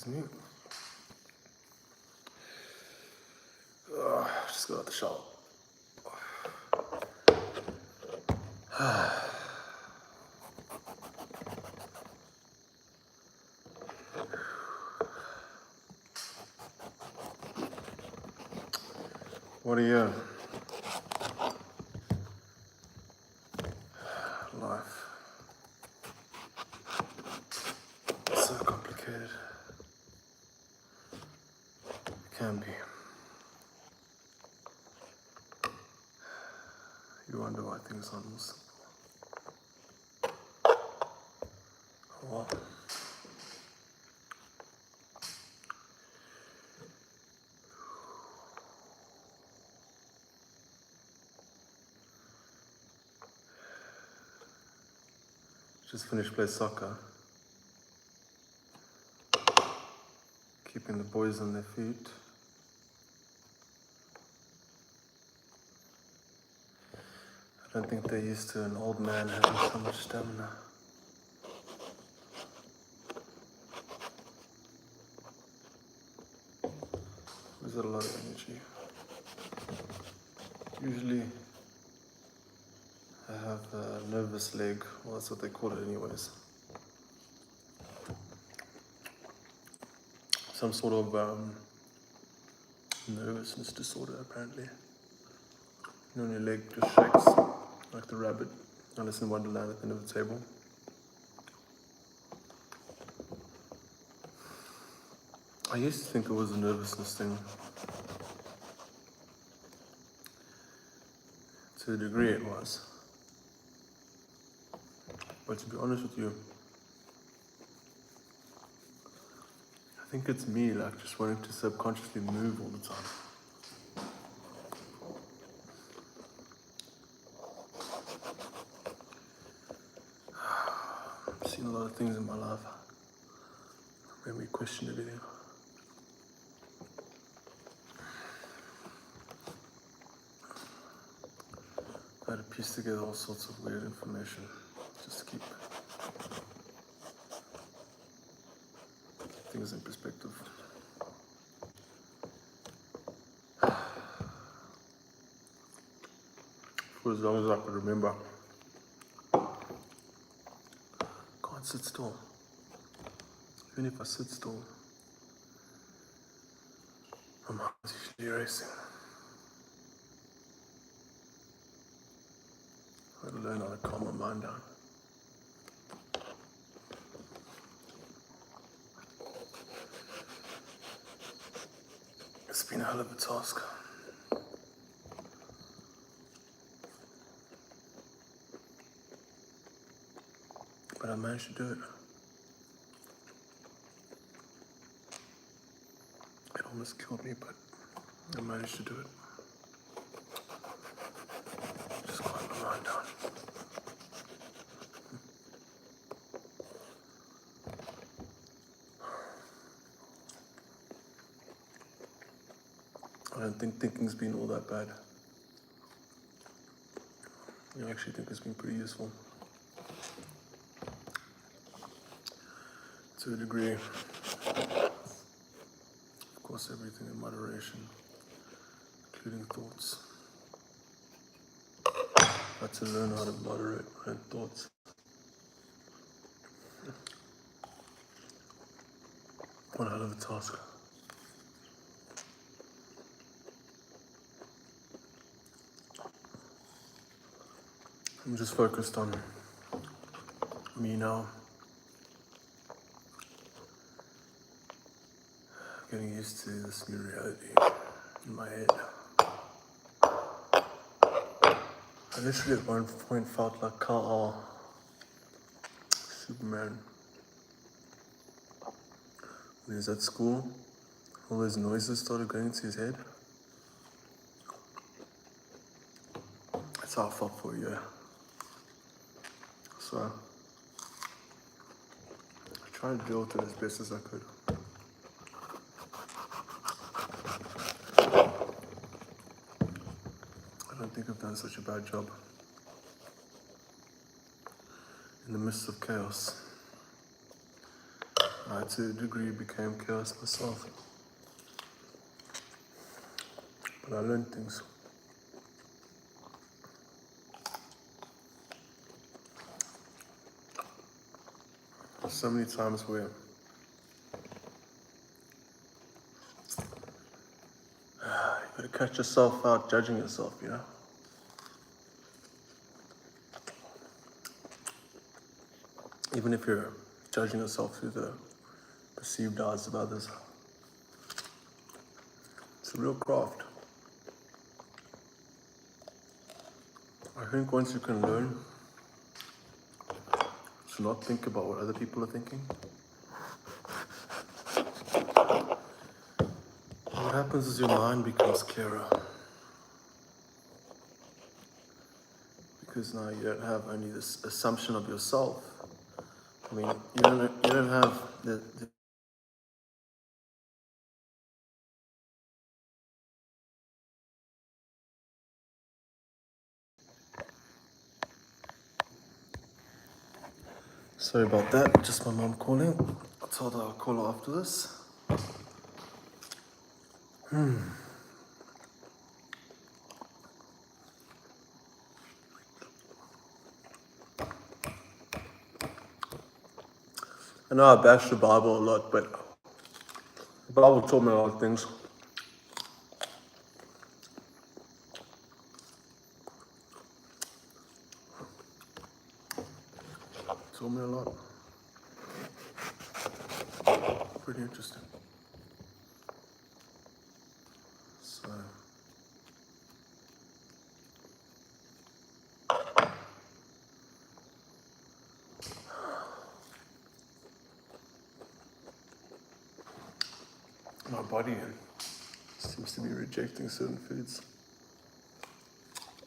me. Just got out the shower. What are you? Life. It's so complicated. It can be. You wonder why things aren't more simple. Well, just finished playing soccer. Keeping the boys on their feet. I don't think they're used to an old man having so much stamina. There's a lot of energy. Usually I have a nervous leg, well that's what they call it anyways. Some sort of nervousness disorder apparently. You know, when your leg just shakes like the rabbit Alice in Wonderland at the end of the table. I used to think it was a nervousness thing. To a degree it was. But to be honest with you, I think it's me like just wanting to subconsciously move all the time. I've seen a lot of things in my life. Made me question everything. I had to piece together all sorts of weird information just to keep things in perspective. For as long as I could remember, can't sit still. Even if I sit still, my mind's usually racing. I had to learn how to calm my mind down. It's been a hell of a task. But I managed to do it. It almost killed me, but I managed to do it. Just calm my mind down. I don't think thinking's been all that bad. I actually think it's been pretty useful. To a degree. Of course, everything in moderation, including thoughts. I had to learn how to moderate my own thoughts. One hell of a task. I'm just focused on me now. Getting used to this new reality in my head. I literally at one point felt like Kal-El, Superman. When he was at school, all those noises started going into his head. That's how I felt for a year. So I tried to deal with it as best as I could. I don't think I've done such a bad job. In the midst of chaos, I, to a degree, became chaos myself. But I learned things. So many times where you gotta catch yourself out judging yourself, you know? Even if you're judging yourself through the perceived eyes of others. It's a real craft. I think once you can learn to not think about what other people are thinking, what happens is your mind becomes clearer. Because now you don't have only this assumption of yourself. I mean, you don't have the Sorry about that, just my mom calling. I told her I'll call her after this. I know I bash the Bible a lot, but the Bible taught me a lot of things. It taught me a lot. Pretty interesting. So, my body seems to be rejecting certain foods.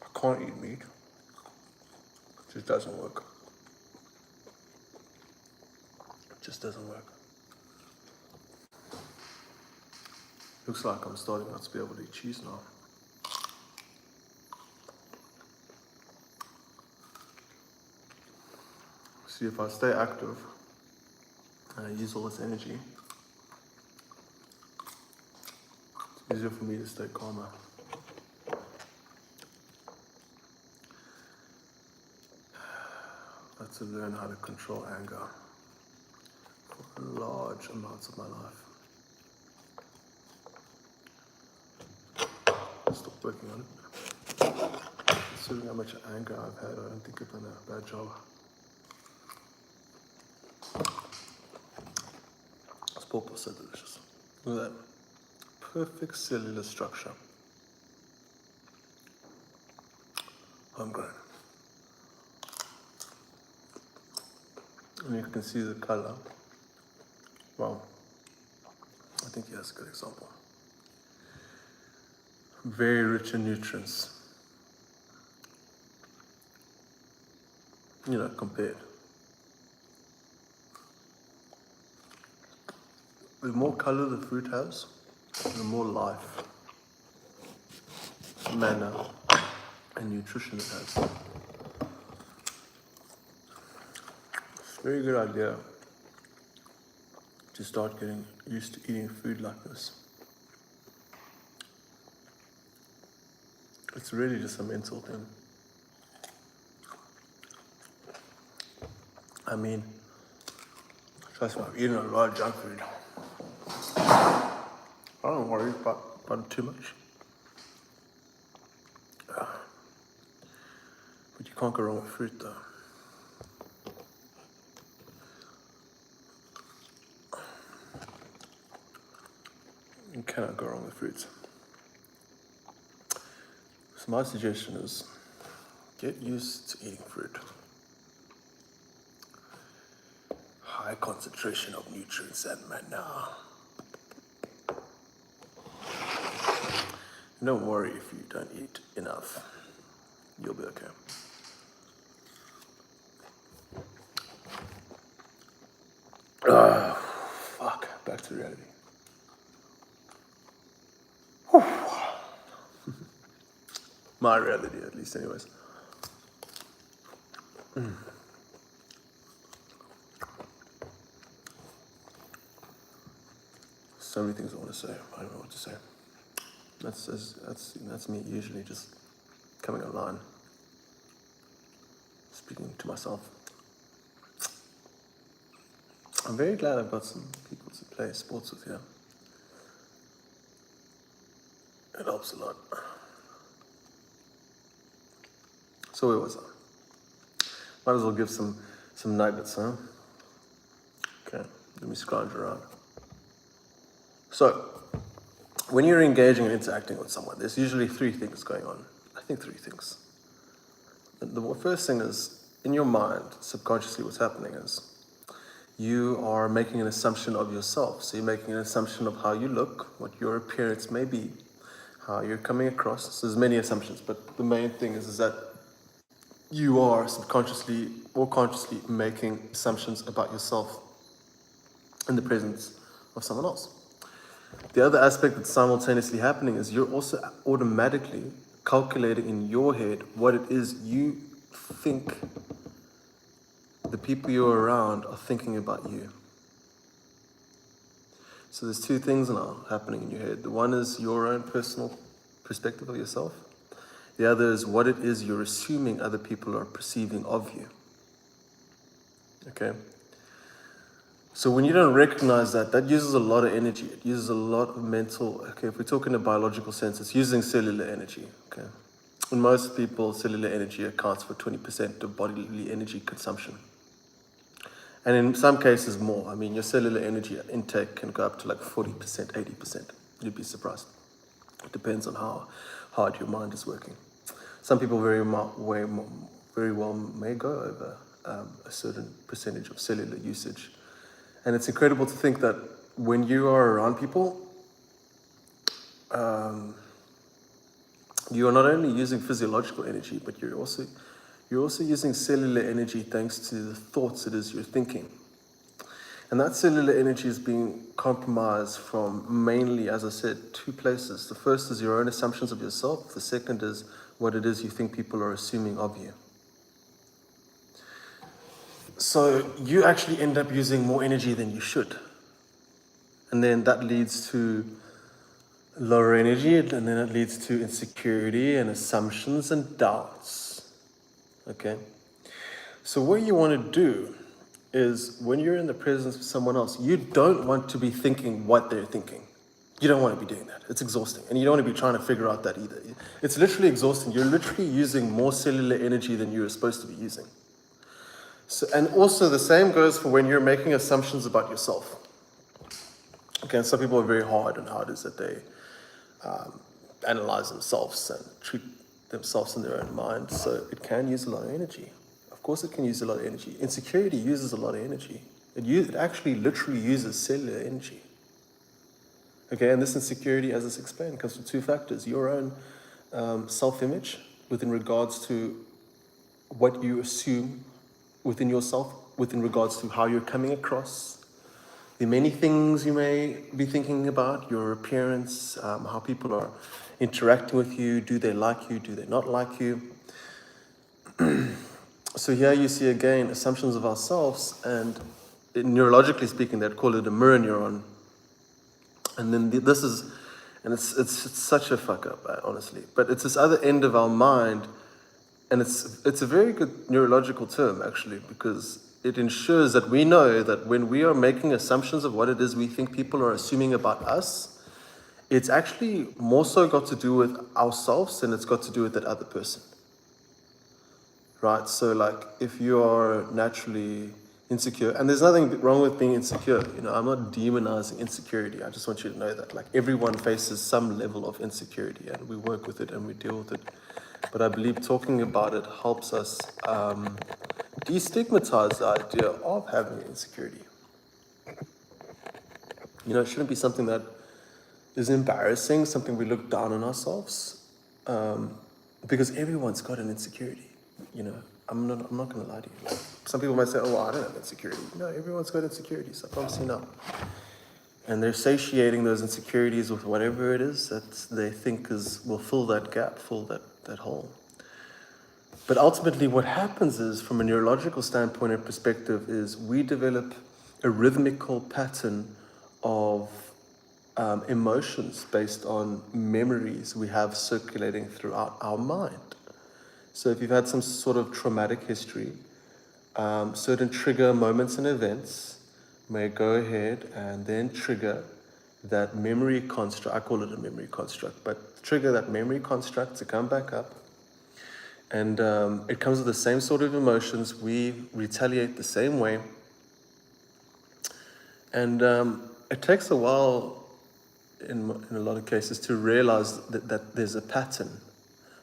I can't eat meat. It just doesn't work. It just doesn't work. Looks like I'm starting not to be able to eat cheese now. See, if I stay active and I use all this energy, it's easier for me to stay calmer. I had to learn how to control anger for large amounts of my life. Stop working on it. Considering how much anger I've had, I don't think I've done a bad job. This pulp is so delicious. Look at that. Perfect cellular structure. Homegrown. And you can see the color. Wow. I think that's a good example. Very rich in nutrients. You know, compared. The more color the fruit has, the more life, manner, and nutrition it has. It's a very good idea to start getting used to eating food like this. It's really just a mental thing. I mean, trust me, I've eaten a lot of junk food. I don't worry about too much. But you can't go wrong with fruit though. You cannot go wrong with fruits. So my suggestion is get used to eating fruit. High concentration of nutrients and manna. Don't worry if you don't eat enough. You'll be okay. Fuck, back to reality. My reality, at least, anyways. So many things I want to say. I don't know what to say. That's me usually just coming online, speaking to myself. I'm very glad I've got some people to play sports with here. It helps a lot. So where was I? Might as well give some nuggets, huh? Okay, let me scrounge around. So, when you're engaging and interacting with someone, there's usually three things going on. I think three things. The first thing is, in your mind, subconsciously what's happening is, you are making an assumption of yourself. So you're making an assumption of how you look, what your appearance may be, how you're coming across. So there's many assumptions, but the main thing is that you are subconsciously or consciously making assumptions about yourself in the presence of someone else. The other aspect that's simultaneously happening is you're also automatically calculating in your head what it is you think the people you're around are thinking about you. So there's two things now happening in your head. The one is your own personal perspective of yourself. The other is what it is you're assuming other people are perceiving of you. Okay? So when you don't recognize that, that uses a lot of energy. It uses a lot of mental, okay, if we talk in a biological sense, it's using cellular energy, okay? In most people, cellular energy accounts for 20% of bodily energy consumption. And in some cases more. I mean, your cellular energy intake can go up to like 40%, 80%. You'd be surprised. It depends on how hard your mind is working. Some people very well may go over a certain percentage of cellular usage. And it's incredible to think that when you are around people, you are not only using physiological energy, but you're also using cellular energy thanks to the thoughts it is you're thinking. And that cellular energy is being compromised from mainly, as I said, two places. The first is your own assumptions of yourself. The second is what it is you think people are assuming of you. So you actually end up using more energy than you should. And then that leads to lower energy, and then it leads to insecurity and assumptions and doubts. Okay? So what you want to do is when you're in the presence of someone else, you don't want to be thinking what they're thinking. You don't want to be doing that. It's exhausting. And you don't want to be trying to figure out that either. It's literally exhausting. You're literally using more cellular energy than you're supposed to be using. So, and also the same goes for when you're making assumptions about yourself. Okay, and some people are very hard on how it is that they analyze themselves and treat themselves in their own mind. So it can use a lot of energy. Of course it can use a lot of energy. Insecurity uses a lot of energy. It actually literally uses cellular energy. Okay, and this insecurity, as it's explained, comes from two factors. Your own self-image within regards to what you assume within yourself, within regards to how you're coming across, the many things you may be thinking about, your appearance, how people are interacting with you, do they like you, do they not like you. So here you see again assumptions of ourselves, and neurologically speaking, they'd call it a mirror neuron. And then this is, and it's such a fuck up, honestly, but it's this other end of our mind. And it's a very good neurological term, actually, because it ensures that we know that when we are making assumptions of what it is we think people are assuming about us, it's actually more so got to do with ourselves than it's got to do with that other person. Right? So, like, if you are naturally insecure, and there's nothing wrong with being insecure, you know, I'm not demonizing insecurity. I just want you to know that, like, everyone faces some level of insecurity, and we work with it and we deal with it. But I believe talking about it helps us destigmatize the idea of having insecurity. You know, it shouldn't be something that is embarrassing, something we look down on ourselves, because everyone's got an insecurity. You know, I'm not going to lie to you. Like, some people might say, "Oh, well, I don't have insecurity." No, everyone's got insecurities. I promise you now. And they're satiating those insecurities with whatever it is that they think will fill that gap, fill that hole. But ultimately what happens is, from a neurological standpoint and perspective, is we develop a rhythmical pattern of emotions based on memories we have circulating throughout our mind. So if you've had some sort of traumatic history, certain trigger moments and events may go ahead and then trigger that memory construct. I call it a memory construct, but trigger that memory construct to come back up. And it comes with the same sort of emotions. We retaliate the same way. And it takes a while, in a lot of cases, to realize that there's a pattern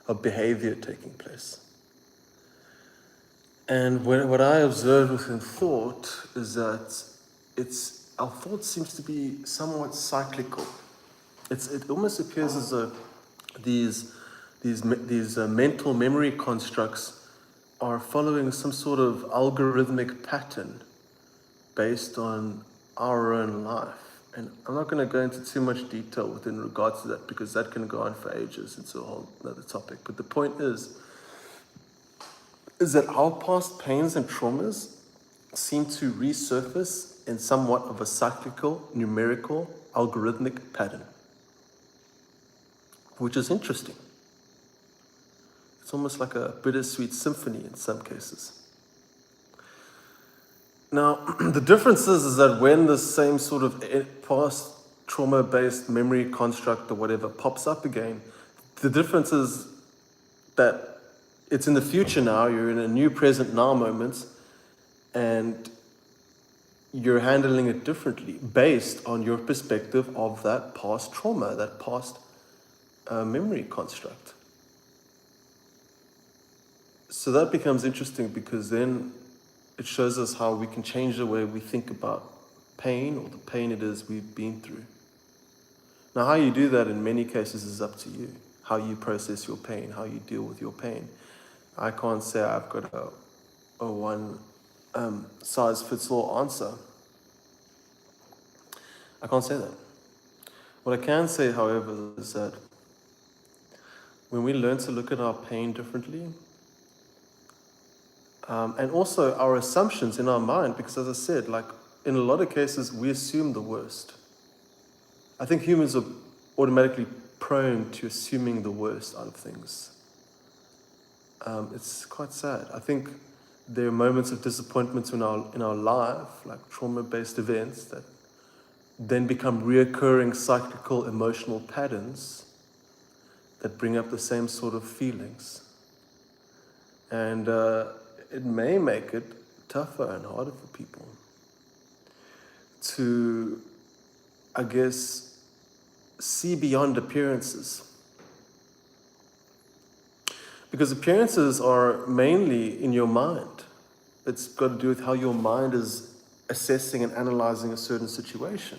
of behavior taking place. And what I observed within thought is that our thought seems to be somewhat cyclical. It almost appears as though these mental memory constructs are following some sort of algorithmic pattern based on our own life. And I'm not going to go into too much detail within regards to that, because that can go on for ages. It's a whole other topic. But the point is that our past pains and traumas seem to resurface in somewhat of a cyclical, numerical, algorithmic pattern, which is interesting. It's almost like a bittersweet symphony in some cases. Now, the difference is that when the same sort of past trauma-based memory construct or whatever pops up again, the difference is that it's in the future now, you're in a new present now moment, and you're handling it differently based on your perspective of that past trauma, that past memory construct. So that becomes interesting, because then it shows us how we can change the way we think about pain, or the pain it is we've been through. Now, how you do that in many cases is up to you. How you process your pain, how you deal with your pain. I can't say I've got a one size fits all answer. I can't say that. What I can say, however, is that when we learn to look at our pain differently, and also our assumptions in our mind, because as I said, like in a lot of cases, we assume the worst. I think humans are automatically prone to assuming the worst out of things. It's quite sad. I think there are moments of disappointment in our life, like trauma-based events, that then become reoccurring cyclical emotional patterns that bring up the same sort of feelings. And it may make it tougher and harder for people to, I guess, see beyond appearances. Because appearances are mainly in your mind. It's got to do with how your mind is assessing and analyzing a certain situation.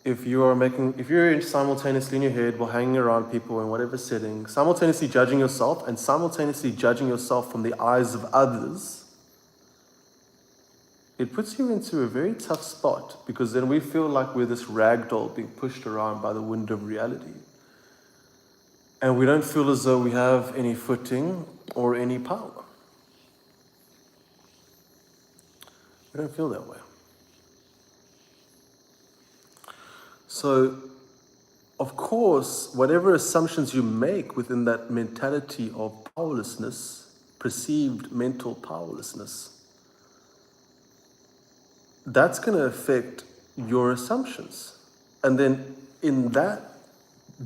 If you're simultaneously in your head while hanging around people in whatever setting, simultaneously judging yourself and simultaneously judging yourself from the eyes of others, it puts you into a very tough spot, because then we feel like we're this rag doll being pushed around by the wind of reality. And we don't feel as though we have any footing or any power. We don't feel that way. So, of course, whatever assumptions you make within that mentality of powerlessness, perceived mental powerlessness, that's going to affect your assumptions. And then in that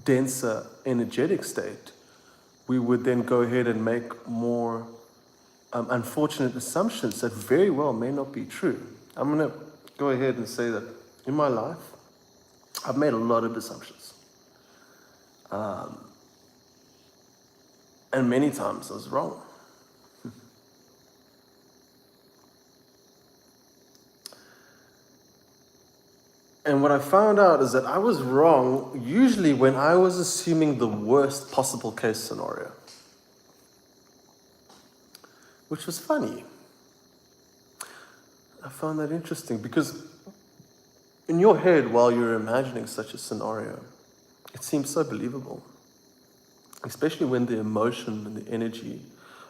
denser energetic state, we would then go ahead and make more unfortunate assumptions that very well may not be true. I'm going to go ahead and say that in my life, I've made a lot of assumptions. And many times I was wrong. And what I found out is that I was wrong usually when I was assuming the worst possible case scenario. Which was funny. I found that interesting, because in your head, while you're imagining such a scenario, it seems so believable. Especially when the emotion and the energy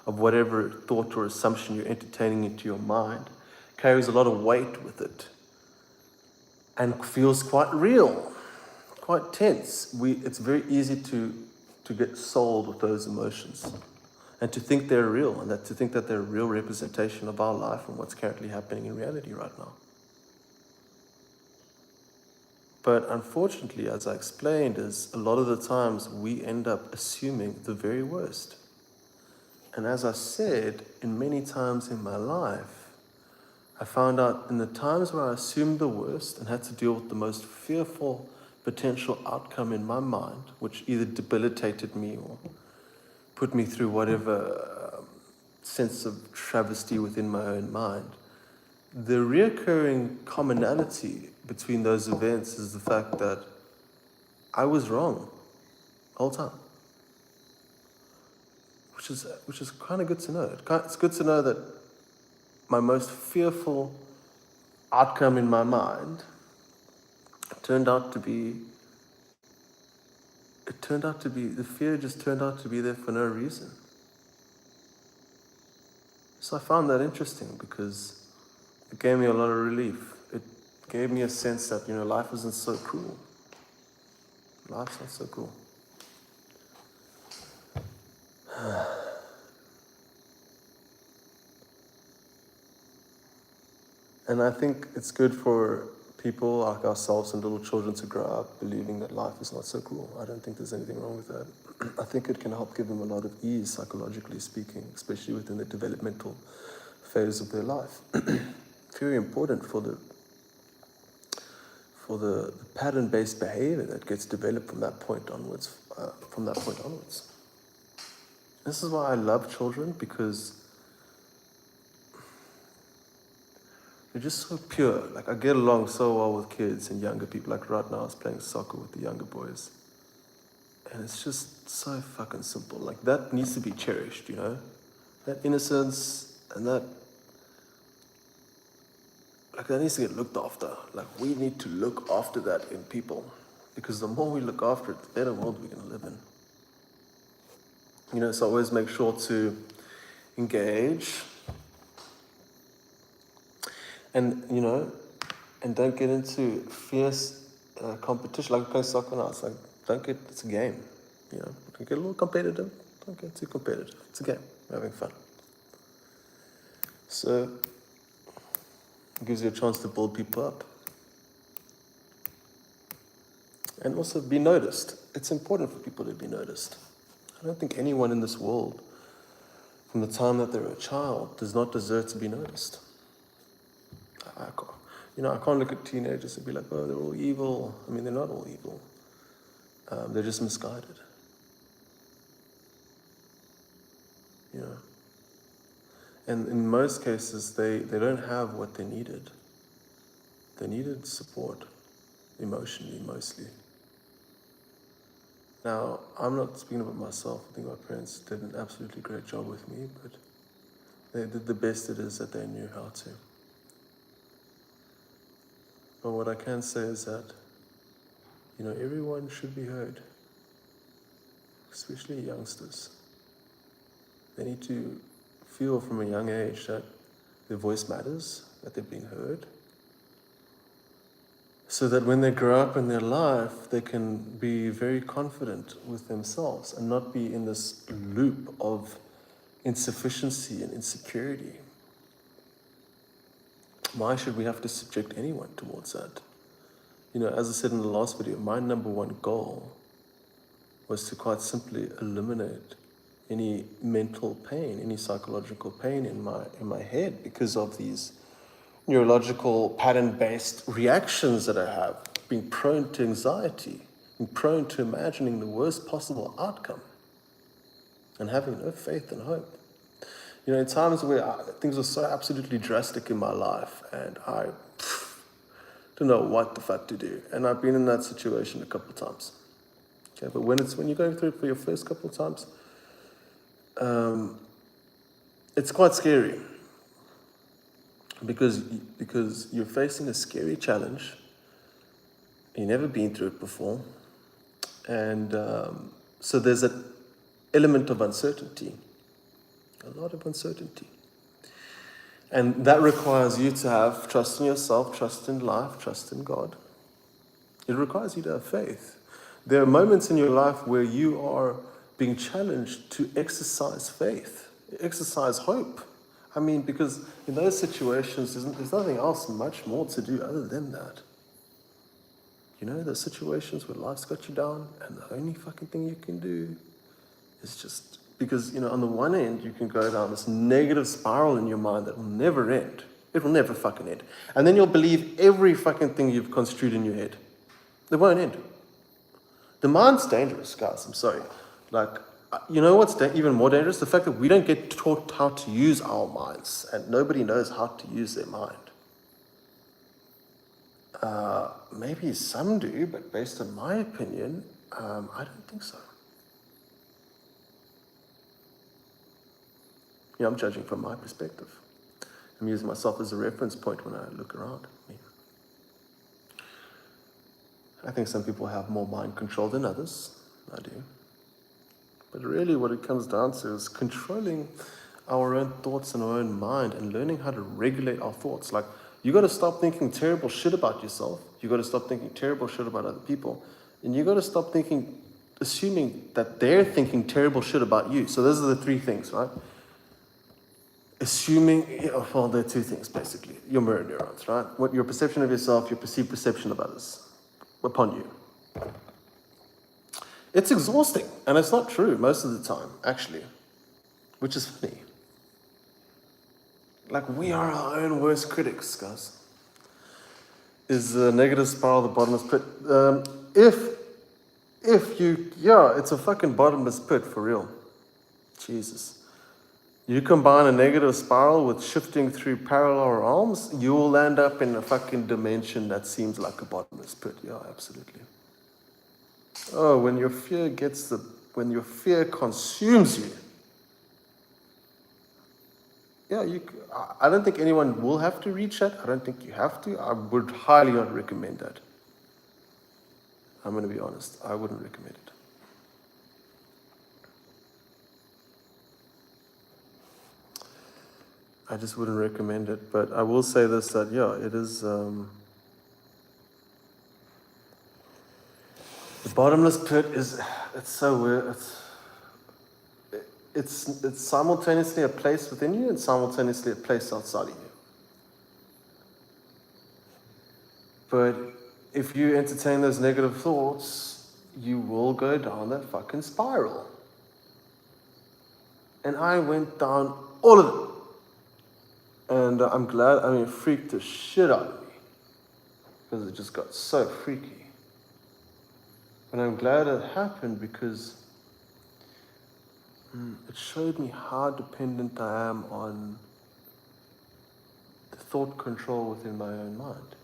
of whatever thought or assumption you're entertaining into your mind carries a lot of weight with it. and feels quite real, quite tense. It's very easy to get sold with those emotions and to think they're real, and to think that they're a real representation of our life and what's currently happening in reality right now. But unfortunately, as I explained, is a lot of the times we end up assuming the very worst. And as I said, in many times in my life, I found out in the times where I assumed the worst and had to deal with the most fearful potential outcome in my mind, which either debilitated me or put me through whatever sense of travesty within my own mind, the reoccurring commonality between those events is the fact that I was wrong the whole time, which is kind of good to know. It's good to know that my most fearful outcome in my mind the fear just turned out to be there for no reason. So I found that interesting because it gave me a lot of relief. It gave me a sense that, life isn't so cruel. Life's not so cool. And I think it's good for people like ourselves and little children to grow up believing that life is not so cruel. I don't think there's anything wrong with that. I think it can help give them a lot of ease, psychologically speaking, especially within the developmental phase of their life. Very important for the pattern-based behavior that gets developed from that point onwards. This is why I love children, because they're just so pure. Like, I get along so well with kids and younger people. Like right now I was playing soccer with the younger boys. And it's just so fucking simple. Like, that needs to be cherished, That innocence and that needs to get looked after. Like, we need to look after that in people. Because the more we look after it, the better world we're going to live in. So always make sure to engage. And, and don't get into fierce competition. Like playing soccer now, it's like, it's a game. Don't get a little competitive. Don't get too competitive. It's a game. We're having fun. So, it gives you a chance to build people up. And also be noticed. It's important for people to be noticed. I don't think anyone in this world, from the time that they're a child, does not deserve to be noticed. I can't look at teenagers and be like, oh, they're all evil. I mean, they're not all evil. They're just misguided. And in most cases, they don't have what they needed. They needed support, emotionally, mostly. Now, I'm not speaking about myself. I think my parents did an absolutely great job with me, but they did the best it is that they knew how to. But what I can say is that, everyone should be heard, especially youngsters. They need to feel from a young age that their voice matters, that they're being heard, so that when they grow up in their life, they can be very confident with themselves and not be in this loop of insufficiency and insecurity. Why should we have to subject anyone towards that? As I said in the last video, my number one goal was to quite simply eliminate any mental pain, any psychological pain in my head because of these neurological pattern-based reactions that I have, being prone to anxiety, being prone to imagining the worst possible outcome, and having no faith and hope. In times where things were so absolutely drastic in my life, and I don't know what the fuck to do, and I've been in that situation a couple of times. Okay, but when you're going through it for your first couple of times, it's quite scary. Because you're facing a scary challenge. You've never been through it before. And so there's an element of uncertainty. A lot of uncertainty. And that requires you to have trust in yourself, trust in life, trust in God. It requires you to have faith. There are moments in your life where you are being challenged to exercise faith, exercise hope. I mean, because in those situations, there's nothing else much more to do other than that. You know, those situations where life's got you down and the only fucking thing you can do is just, because, you know, on the one end, you can go down this negative spiral in your mind that will never end. It will never fucking end. And then you'll believe every fucking thing you've construed in your head. It won't end. The mind's dangerous, guys. I'm sorry. Like, you know what's even more dangerous? The fact that we don't get taught how to use our minds, and nobody knows how to use their mind. Maybe some do, but based on my opinion, I don't think so. Yeah, I'm judging from my perspective. I'm using myself as a reference point when I look around me. I think some people have more mind control than others. I do. But really what it comes down to is controlling our own thoughts and our own mind and learning how to regulate our thoughts. Like, you got to stop thinking terrible shit about yourself. You got to stop thinking terrible shit about other people. And you got to stop assuming that they're thinking terrible shit about you. So those are the three things, right? Assuming, well, there are two things basically. Your mirror neurons, right? What your perception of yourself, your perceived perception of others upon you. It's exhausting, and it's not true most of the time, actually, which is funny. Like, we are our own worst critics, guys. Is the negative spiral the bottomless pit? It's a fucking bottomless pit for real. Jesus. You combine a negative spiral with shifting through parallel realms, you will end up in a fucking dimension that seems like a bottomless pit. Yeah, absolutely. Oh, when your fear consumes you. Yeah, I don't think anyone will have to reach that. I don't think you have to. I would highly not recommend that. I'm going to be honest. I wouldn't recommend it. I just wouldn't recommend it. But I will say this, that, yeah, it is... the bottomless pit is... It's so weird. It's simultaneously a place within you and simultaneously a place outside of you. But if you entertain those negative thoughts, you will go down that fucking spiral. And I went down all of them. And I'm glad, it freaked the shit out of me. Because it just got so freaky. But I'm glad it happened because it showed me how dependent I am on the thought control within my own mind.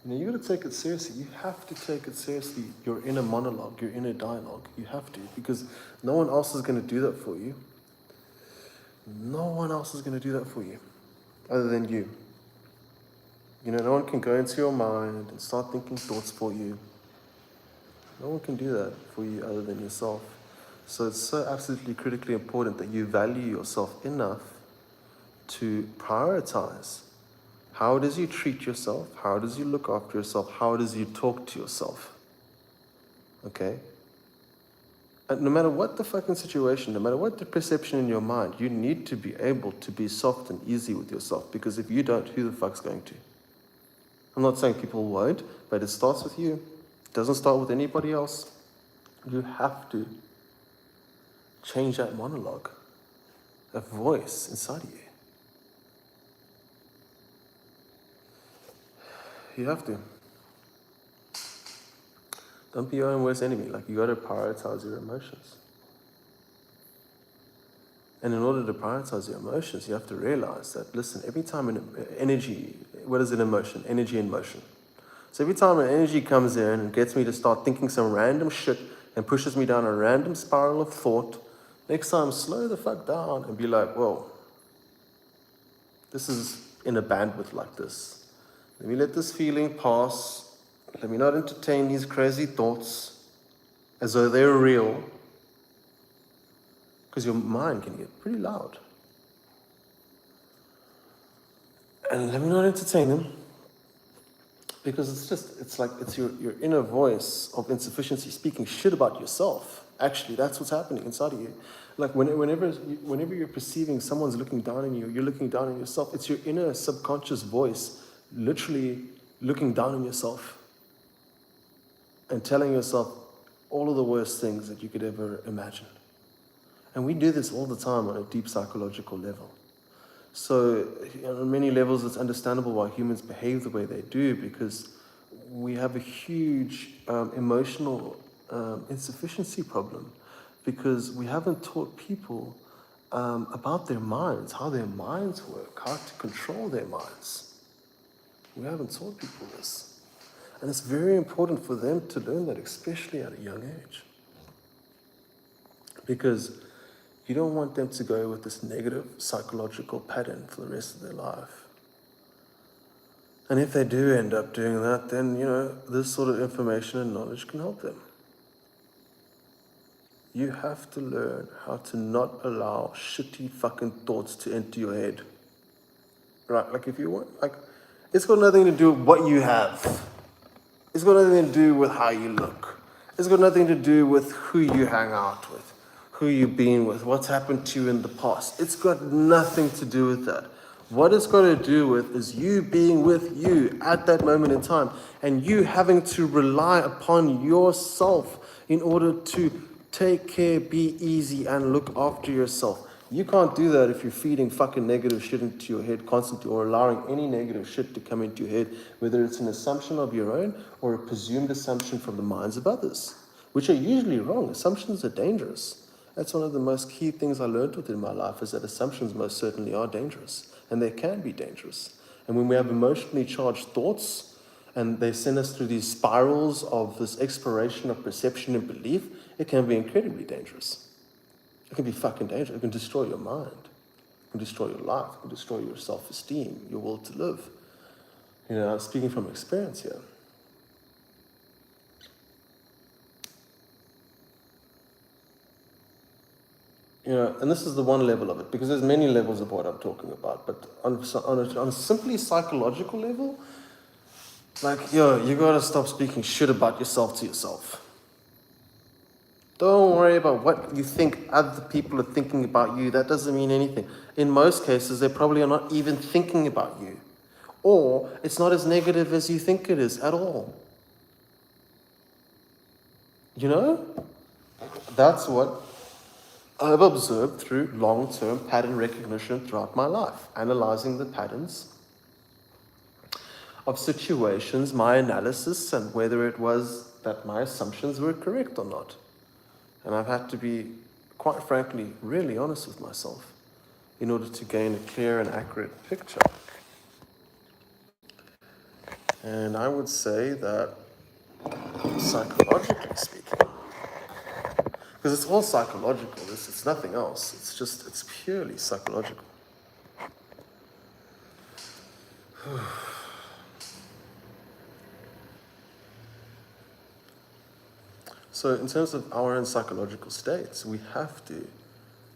You know, you got to take it seriously. You have to take it seriously. Your inner monologue, your inner dialogue. You have to, because no one else is going to do that for you. No one else is going to do that for you, other than you. You know, no one can go into your mind and start thinking thoughts for you. No one can do that for you other than yourself. So it's so absolutely critically important that you value yourself enough to prioritize. How does you treat yourself? How does you look after yourself? How does you talk to yourself? Okay? And no matter what the fucking situation, no matter what the perception in your mind, you need to be able to be soft and easy with yourself, because if you don't, who the fuck's going to? I'm not saying people won't, but it starts with you. It doesn't start with anybody else. You have to change that monologue, a voice inside of you. You have to. Don't be your own worst enemy. Like, you got to prioritize your emotions. And in order to prioritize your emotions, you have to realize that, listen, every time what is an emotion? Energy in motion. So every time an energy comes in and gets me to start thinking some random shit and pushes me down a random spiral of thought, next time, slow the fuck down and be like, whoa, this is in a bandwidth like this. Let me let this feeling pass. Let me not entertain these crazy thoughts as though they're real. Because your mind can get pretty loud. And let me not entertain them. Because it's your inner voice of insufficiency speaking shit about yourself. Actually, that's what's happening inside of you. Like whenever you're perceiving someone's looking down on you, you're looking down on yourself. It's your inner subconscious voice literally looking down on yourself and telling yourself all of the worst things that you could ever imagine. And we do this all the time on a deep psychological level. So on many levels, it's understandable why humans behave the way they do, because we have a huge emotional insufficiency problem, because we haven't taught people about their minds, how their minds work, how to control their minds. We haven't taught people this. And it's very important for them to learn that, especially at a young age. Because you don't want them to go with this negative psychological pattern for the rest of their life. And if they do end up doing that, then, this sort of information and knowledge can help them. You have to learn how to not allow shitty fucking thoughts to enter your head. Right? Like if you want, it's got nothing to do with what you have. It's got nothing to do with how you look. It's got nothing to do with who you hang out with, who you've been with, what's happened to you in the past. It's got nothing to do with that. What it's got to do with is you being with you at that moment in time, and you having to rely upon yourself in order to take care, be easy, and look after yourself. You can't do that if you're feeding fucking negative shit into your head constantly, or allowing any negative shit to come into your head, whether it's an assumption of your own or a presumed assumption from the minds of others, which are usually wrong. Assumptions are dangerous. That's one of the most key things I learned within my life, is that assumptions most certainly are dangerous, and they can be dangerous. And when we have emotionally charged thoughts, and they send us through these spirals of this exploration of perception and belief, it can be incredibly dangerous. It can be fucking dangerous. It can destroy your mind. It can destroy your life. It can destroy your self-esteem, your will to live. I'm speaking from experience here. And this is the one level of it, because there's many levels of what I'm talking about. But on a simply psychological level, you gotta stop speaking shit about yourself to yourself. Don't worry about what you think other people are thinking about you. That doesn't mean anything. In most cases, they probably are not even thinking about you. Or it's not as negative as you think it is at all. That's what I've observed through long-term pattern recognition throughout my life, analyzing the patterns of situations, my analysis, and whether it was that my assumptions were correct or not. And I've had to be, quite frankly, really honest with myself in order to gain a clear and accurate picture. And I would say that, psychologically speaking, because it's all psychological, it's nothing else. It's purely psychological. So in terms of our own psychological states, we have to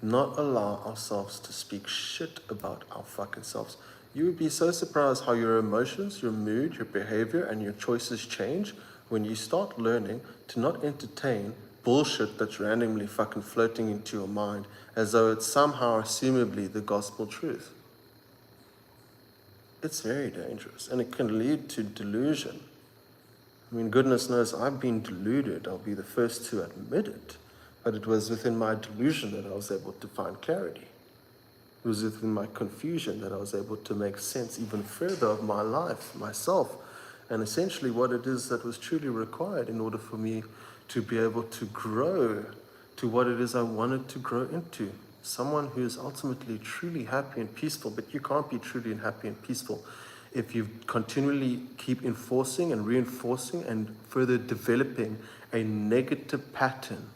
not allow ourselves to speak shit about our fucking selves. You would be so surprised how your emotions, your mood, your behavior, and your choices change when you start learning to not entertain bullshit that's randomly fucking floating into your mind as though it's somehow assumably the gospel truth. It's very dangerous, and it can lead to delusion. Goodness knows I've been deluded. I'll be the first to admit it. But it was within my delusion that I was able to find clarity. It was within my confusion that I was able to make sense even further of my life, myself, and essentially what it is that was truly required in order for me to be able to grow to what it is I wanted to grow into. Someone who is ultimately truly happy and peaceful, but you can't be truly happy and peaceful if you continually keep enforcing and reinforcing and further developing a negative pattern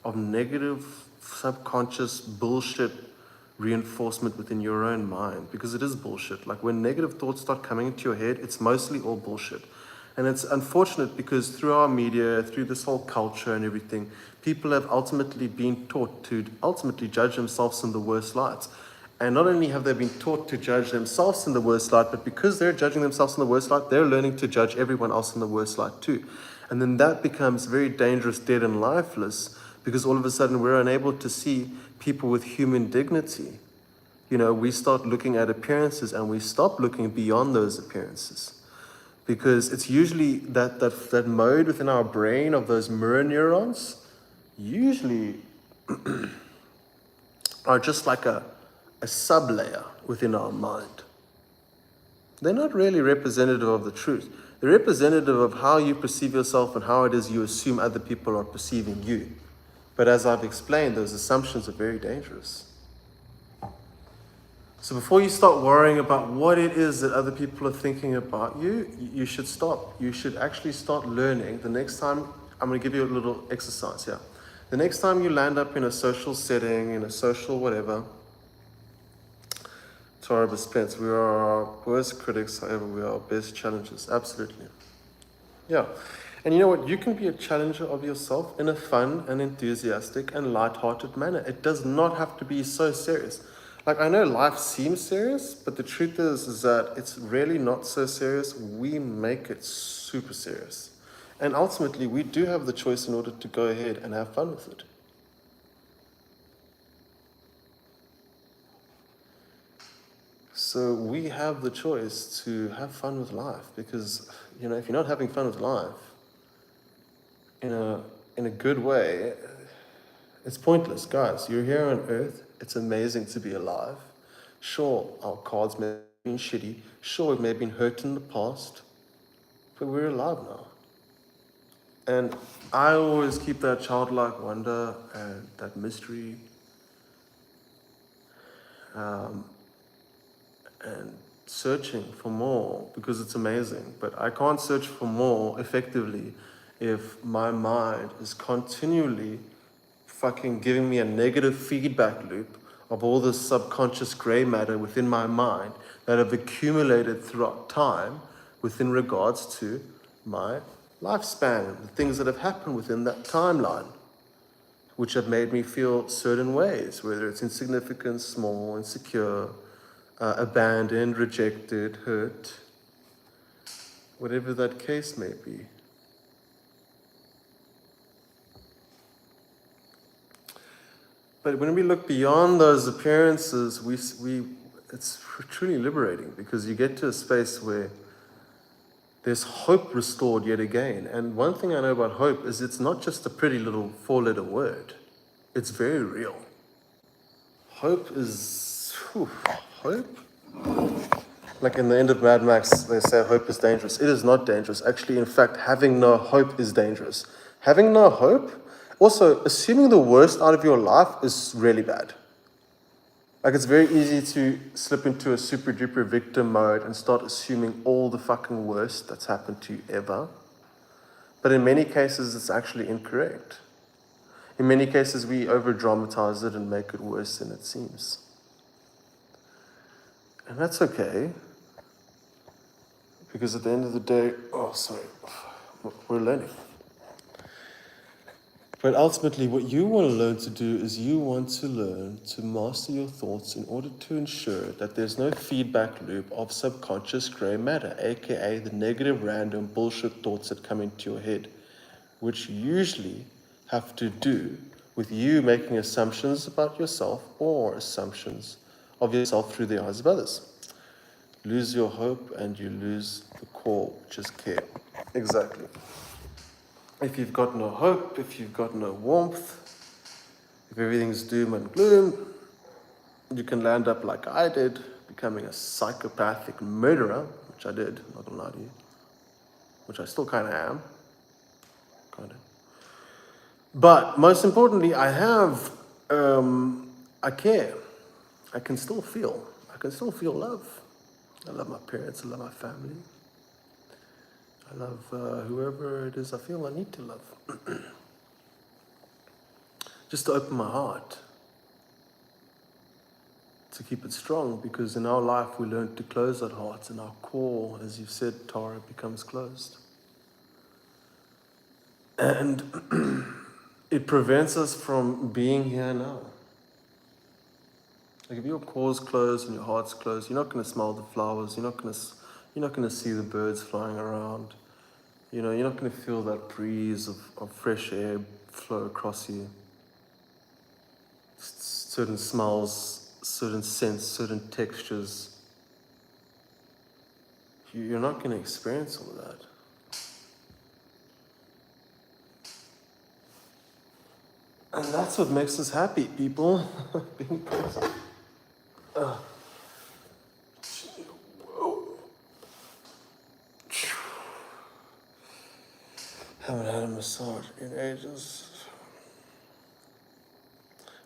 of negative subconscious bullshit reinforcement within your own mind, because it is bullshit. Like when negative thoughts start coming into your head, it's mostly all bullshit. And it's unfortunate because through our media, through this whole culture and everything, people have ultimately been taught to ultimately judge themselves in the worst lights. And not only have they been taught to judge themselves in the worst light, but because they're judging themselves in the worst light, they're learning to judge everyone else in the worst light too. And then that becomes very dangerous, dead and lifeless, because all of a sudden we're unable to see people with human dignity. You know, we start looking at appearances and we stop looking beyond those appearances. Because it's usually that mode within our brain of those mirror neurons usually are just like a sub-layer within our mind. They're not really representative of the truth. They're representative of how you perceive yourself and how it is you assume other people are perceiving you. But as I've explained, those assumptions are very dangerous. So before you start worrying about what it is that other people are thinking about you, you should stop. You should actually start learning. The next time, I'm going to give you a little exercise here. The next time you land up in a social setting, in a social whatever, Torah Spence, we are our worst critics, however, we are our best challengers. Absolutely. Yeah. And you know what? You can be a challenger of yourself in a fun and enthusiastic and light-hearted manner. It does not have to be so serious. Like, I know life seems serious, but the truth is that it's really not so serious. We make it super serious. And ultimately, we do have the choice in order to go ahead and have fun with it. So we have the choice to have fun with life, because, you know, if you're not having fun with life in a good way, it's pointless. Guys, you're here on earth. It's amazing to be alive. Sure, our cards may have been shitty. Sure, we may have been hurt in the past, but we're alive now. And I always keep that childlike wonder and that mystery, and searching for more, because it's amazing. But I can't search for more effectively if my mind is continually fucking giving me a negative feedback loop of all this subconscious gray matter within my mind that have accumulated throughout time within regards to my lifespan, the things that have happened within that timeline, which have made me feel certain ways, whether it's insignificant, small, insecure, abandoned, rejected, hurt, whatever that case may be. But when we look beyond those appearances, it's truly liberating, because you get to a space where there's hope restored yet again. And one thing I know about hope is it's not just a pretty little 4-letter word. It's very real. Hope is, hope? Like in the end of Mad Max, they say hope is dangerous. It is not dangerous. Actually, in fact, having no hope is dangerous. Having no hope, also assuming the worst out of your life, is really bad. Like, it's very easy to slip into a super duper victim mode and start assuming all the fucking worst that's happened to you ever. But in many cases, it's actually incorrect. In many cases, we over-dramatize it and make it worse than it seems. And that's okay. Because at the end of the day, we're learning. But ultimately, what you want to learn to do is you want to learn to master your thoughts in order to ensure that there's no feedback loop of subconscious gray matter, aka the negative, random bullshit thoughts that come into your head, which usually have to do with you making assumptions about yourself or assumptions of yourself through the eyes of others. Lose your hope and you lose the core, which is care. Exactly. If you've got no hope, if you've got no warmth, if everything's doom and gloom, you can land up like I did, becoming a psychopathic murderer, which I did, not gonna lie to you, which I still kind of am. But most importantly, I care. I can still feel love. I love my parents, I love my family. I love whoever it is I feel I need to love. Just to open my heart, to keep it strong, because in our life we learn to close that heart, and our core, as you've said, Tara, becomes closed. And it prevents us from being here now. Like if your core's closed and your heart's closed, you're not going to smell the flowers. You're not going to see the birds flying around. You know, you're not going to feel that breeze of fresh air flow across you. Certain smells, certain scents, certain textures. You're not going to experience all of that. And that's what makes us happy, people. Being present. Whoa. Haven't had a massage in ages.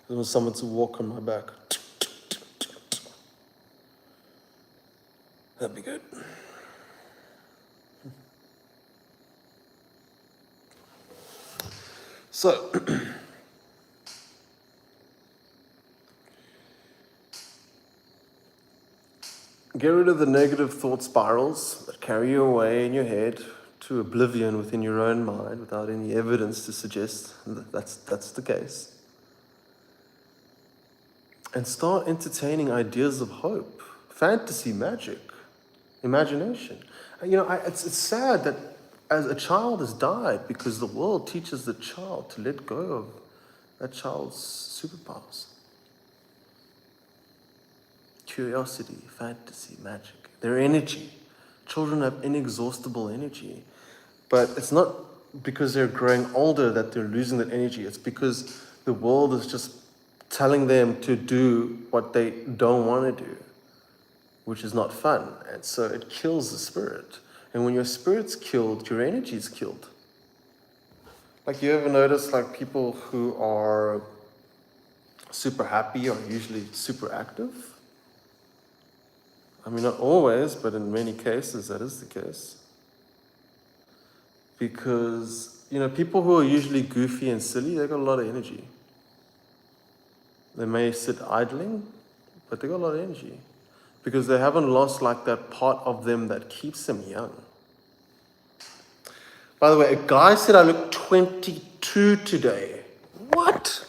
There was someone to walk on my back. That'd be good. So, get rid of the negative thought spirals that carry you away in your head to oblivion within your own mind without any evidence to suggest that that's the case. And start entertaining ideas of hope, fantasy, magic, imagination. You know, it's sad that as a child has died because the world teaches the child to let go of that child's superpowers. Curiosity, fantasy, magic, their energy. Children have inexhaustible energy, but it's not because they're growing older that they're losing that energy. It's because the world is just telling them to do what they don't want to do, which is not fun. And so it kills the spirit. And when your spirit's killed, your energy's killed. Like, you ever notice, like, people who are super happy are usually super active? I mean, not always, but in many cases that is the case. Because, you know, people who are usually goofy and silly, they got a lot of energy. They may sit idling, but they got a lot of energy. Because they haven't lost, like, that part of them that keeps them young. By the way, a guy said I look 22 today. What?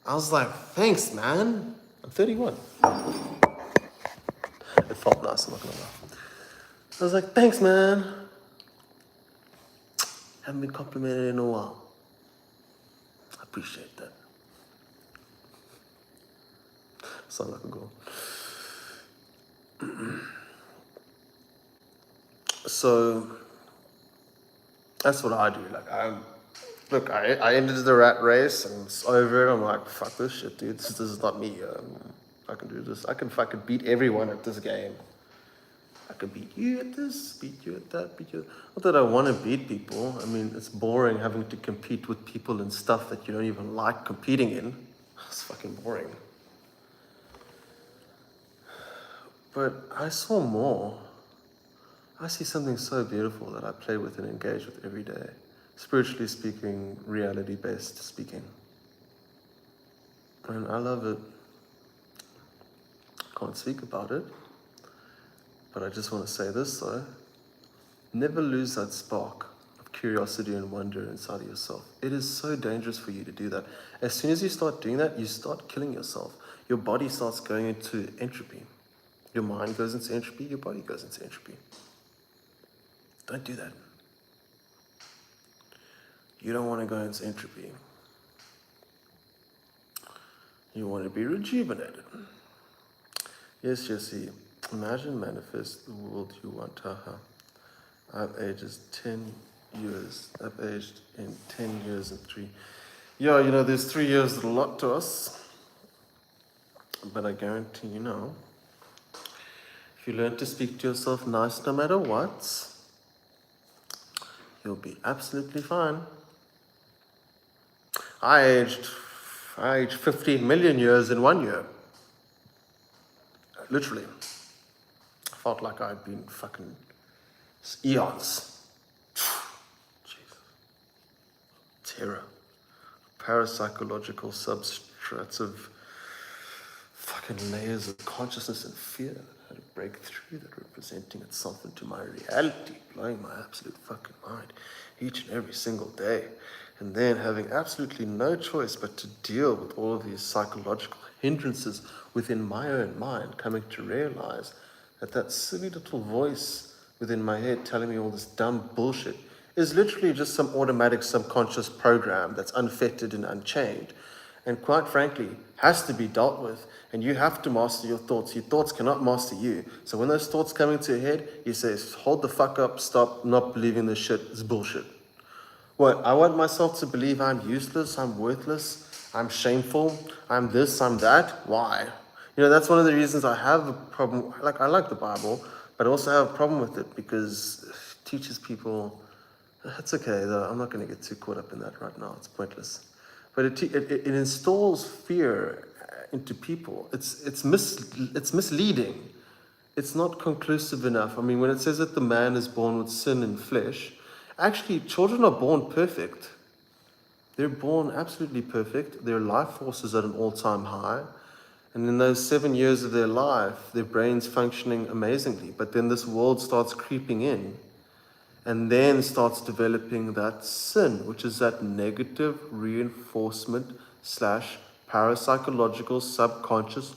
I was like, thanks, man. I'm 31. It felt nice, I'm not gonna lie. I was like, thanks, man. Haven't been complimented in a while. I appreciate that. Sound like a girl. So that's what I do. Like, I ended the rat race and it's over it. I'm like, fuck this shit, dude. This is not me. I can do this. I can fucking beat everyone at this game. I could beat you at this, beat you at that, beat you. Not that I want to beat people. I mean, it's boring having to compete with people and stuff that you don't even like competing in. It's fucking boring. But I saw more. I see something so beautiful that I play with and engage with every day. Spiritually speaking, reality-based speaking. And I love it. Can't speak about it. But I just want to say this though. Never lose that spark of curiosity and wonder inside of yourself. It is so dangerous for you to do that. As soon as you start doing that, you start killing yourself. Your body starts going into entropy. Your mind goes into entropy, your body goes into entropy. Don't do that. You don't want to go into entropy. You want to be rejuvenated. Yes, Jesse. Imagine manifest the world you want. Haha. I've aged 10 years. I've aged in 10 years and 3. Yeah, you know, there's 3 years a lot to us. But I guarantee you now, if you learn to speak to yourself nice no matter what, you'll be absolutely fine. I aged 15 million years in 1 year. Literally. I felt like I'd been fucking eons. Jesus. Terror. Parapsychological substrates of fucking layers of consciousness and fear that had to break through, that were presenting itself into my reality, blowing my absolute fucking mind each and every single day. And then having absolutely no choice but to deal with all of these psychological hindrances within my own mind, coming to realize that that silly little voice within my head telling me all this dumb bullshit is literally just some automatic subconscious program that's unfettered and unchained, and quite frankly has to be dealt with. And you have to master your thoughts. Your thoughts cannot master you. So when those thoughts come into your head, you say, hold the fuck up, stop, not believing this shit, it's bullshit. What? I want myself to believe I'm useless, I'm worthless, I'm shameful, I'm this, I'm that. Why? You know, that's one of the reasons I have a problem. Like, I like the Bible, but I also have a problem with it because it teaches people. It's okay, though. I'm not going to get too caught up in that right now. It's pointless. But it installs fear into people. It's misleading. It's not conclusive enough. I mean, when it says that the man is born with sin and flesh, actually, children are born perfect. They're born absolutely perfect. Their life force is at an all-time high. And in those 7 years of their life, their brain's functioning amazingly. But then this world starts creeping in and then starts developing that sin, which is that negative reinforcement slash parapsychological subconscious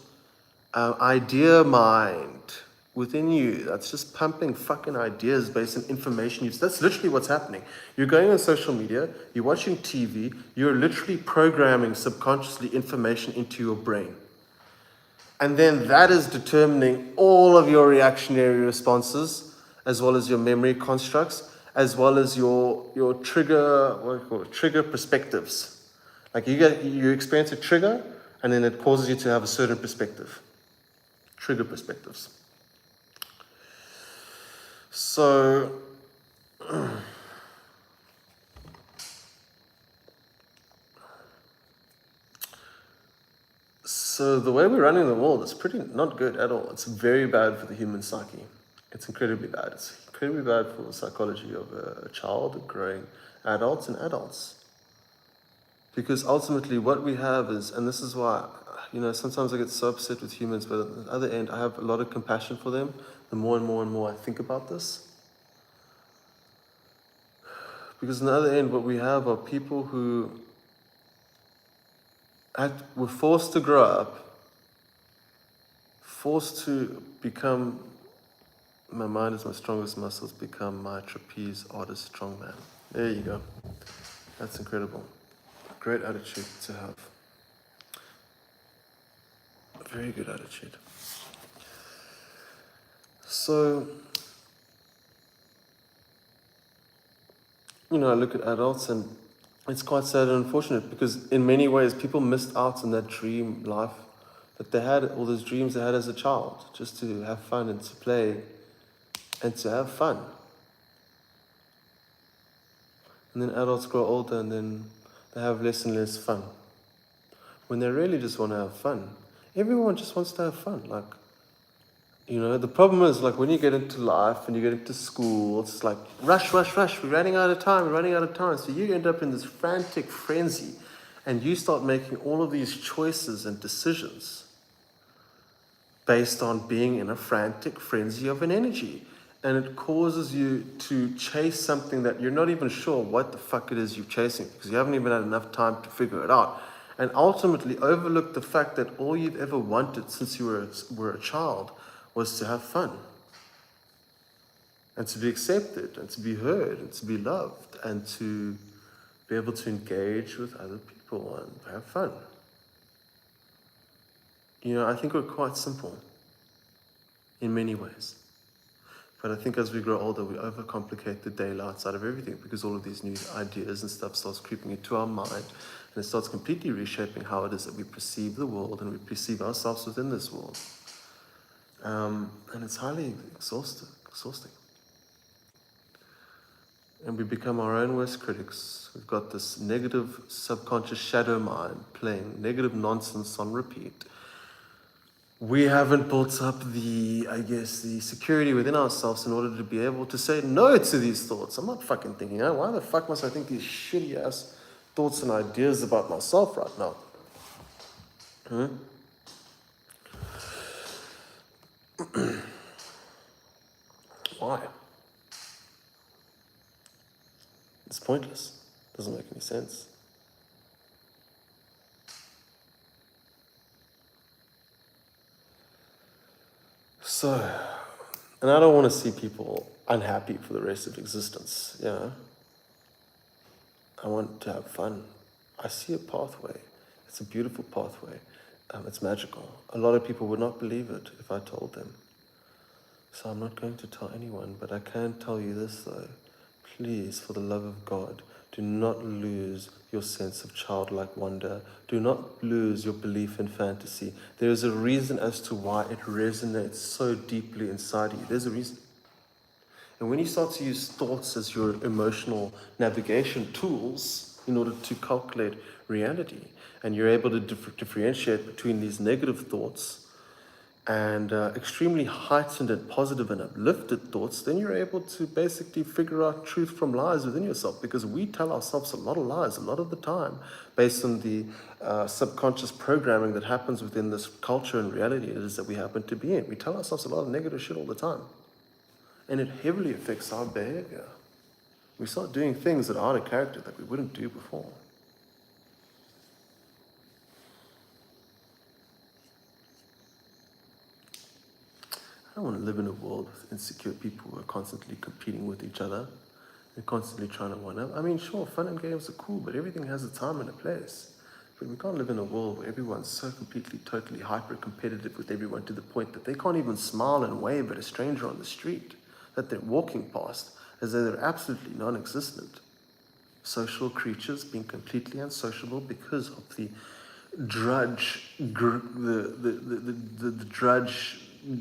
idea mind within you that's just pumping fucking ideas based on information use. That's literally what's happening. You're going on social media, you're watching TV, you're literally programming subconsciously information into your brain. And then that is determining all of your reactionary responses, as well as your memory constructs, as well as your trigger, what do you call it, trigger perspectives. Like you experience a trigger, and then it causes you to have a certain perspective. Trigger perspectives. So the way we're running the world is pretty not good at all. It's very bad for the human psyche. It's incredibly bad. It's incredibly bad for the psychology of a child, growing adults and adults. Because ultimately what we have is, and this is why, you know, sometimes I get so upset with humans, but on the other end, I have a lot of compassion for them. The more and more and more I think about this. Because on the other end, what we have are people who were forced to grow up, forced to become, my mind is my strongest muscles, become my trapeze artist strongman. There you go. That's incredible. Great attitude to have. A very good attitude. So, you know, I look at adults and it's quite sad and unfortunate because in many ways people missed out on that dream life that they had, all those dreams they had as a child, just to have fun and to play and to have fun. And then adults grow older and then they have less and less fun. When they really just want to have fun. Everyone just wants to have fun. Like, you know, the problem is like when you get into life and you get into school, it's like rush, rush, rush. We're running out of time. We're running out of time. So you end up in this frantic frenzy and you start making all of these choices and decisions based on being in a frantic frenzy of an energy. And it causes you to chase something that you're not even sure what the fuck it is you're chasing because you haven't even had enough time to figure it out. And ultimately overlook the fact that all you've ever wanted since you were a child was to have fun and to be accepted and to be heard and to be loved and to be able to engage with other people and have fun. You know, I think we're quite simple in many ways. But I think as we grow older, we overcomplicate the daylights out of everything because all of these new ideas and stuff starts creeping into our mind and it starts completely reshaping how it is that we perceive the world and we perceive ourselves within this world. And it's highly exhausting. And we become our own worst critics. We've got this negative subconscious shadow mind playing negative nonsense on repeat. We haven't built up the security within ourselves in order to be able to say no to these thoughts. I'm not fucking thinking, why the fuck must I think these shitty ass thoughts and ideas about myself right now? Why? It's pointless. Doesn't make any sense. So, and I don't want to see people unhappy for the rest of existence, you know. I want to have fun. I see a pathway. It's a beautiful pathway. It's magical. A lot of people would not believe it if I told them. So I'm not going to tell anyone, but I can tell you this though. Please, for the love of God, do not lose your sense of childlike wonder. Do not lose your belief in fantasy. There is a reason as to why it resonates so deeply inside you. There's a reason. And when you start to use thoughts as your emotional navigation tools in order to calculate reality, and you're able to differentiate between these negative thoughts and extremely heightened and positive and uplifted thoughts, then you're able to basically figure out truth from lies within yourself, because we tell ourselves a lot of lies a lot of the time based on the subconscious programming that happens within this culture and reality it is that we happen to be in. We tell ourselves a lot of negative shit all the time, and it heavily affects our behavior. We start doing things that are out of character that we wouldn't do before. I don't want to live in a world with insecure people who are constantly competing with each other and constantly trying to one up. I mean, sure, fun and games are cool, but everything has a time and a place. But we can't live in a world where everyone's so completely, totally hyper-competitive with everyone to the point that they can't even smile and wave at a stranger on the street that they're walking past as though they're absolutely non-existent. Social creatures being completely unsociable because of the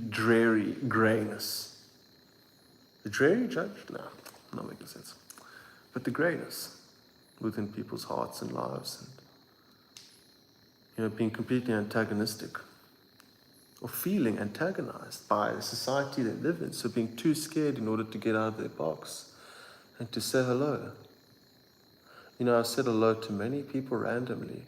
dreary grayness. The dreary judge? No, not making sense. But the grayness within people's hearts and lives, and being completely antagonistic or feeling antagonized by the society they live in, so being too scared in order to get out of their box and to say hello. I said hello to many people randomly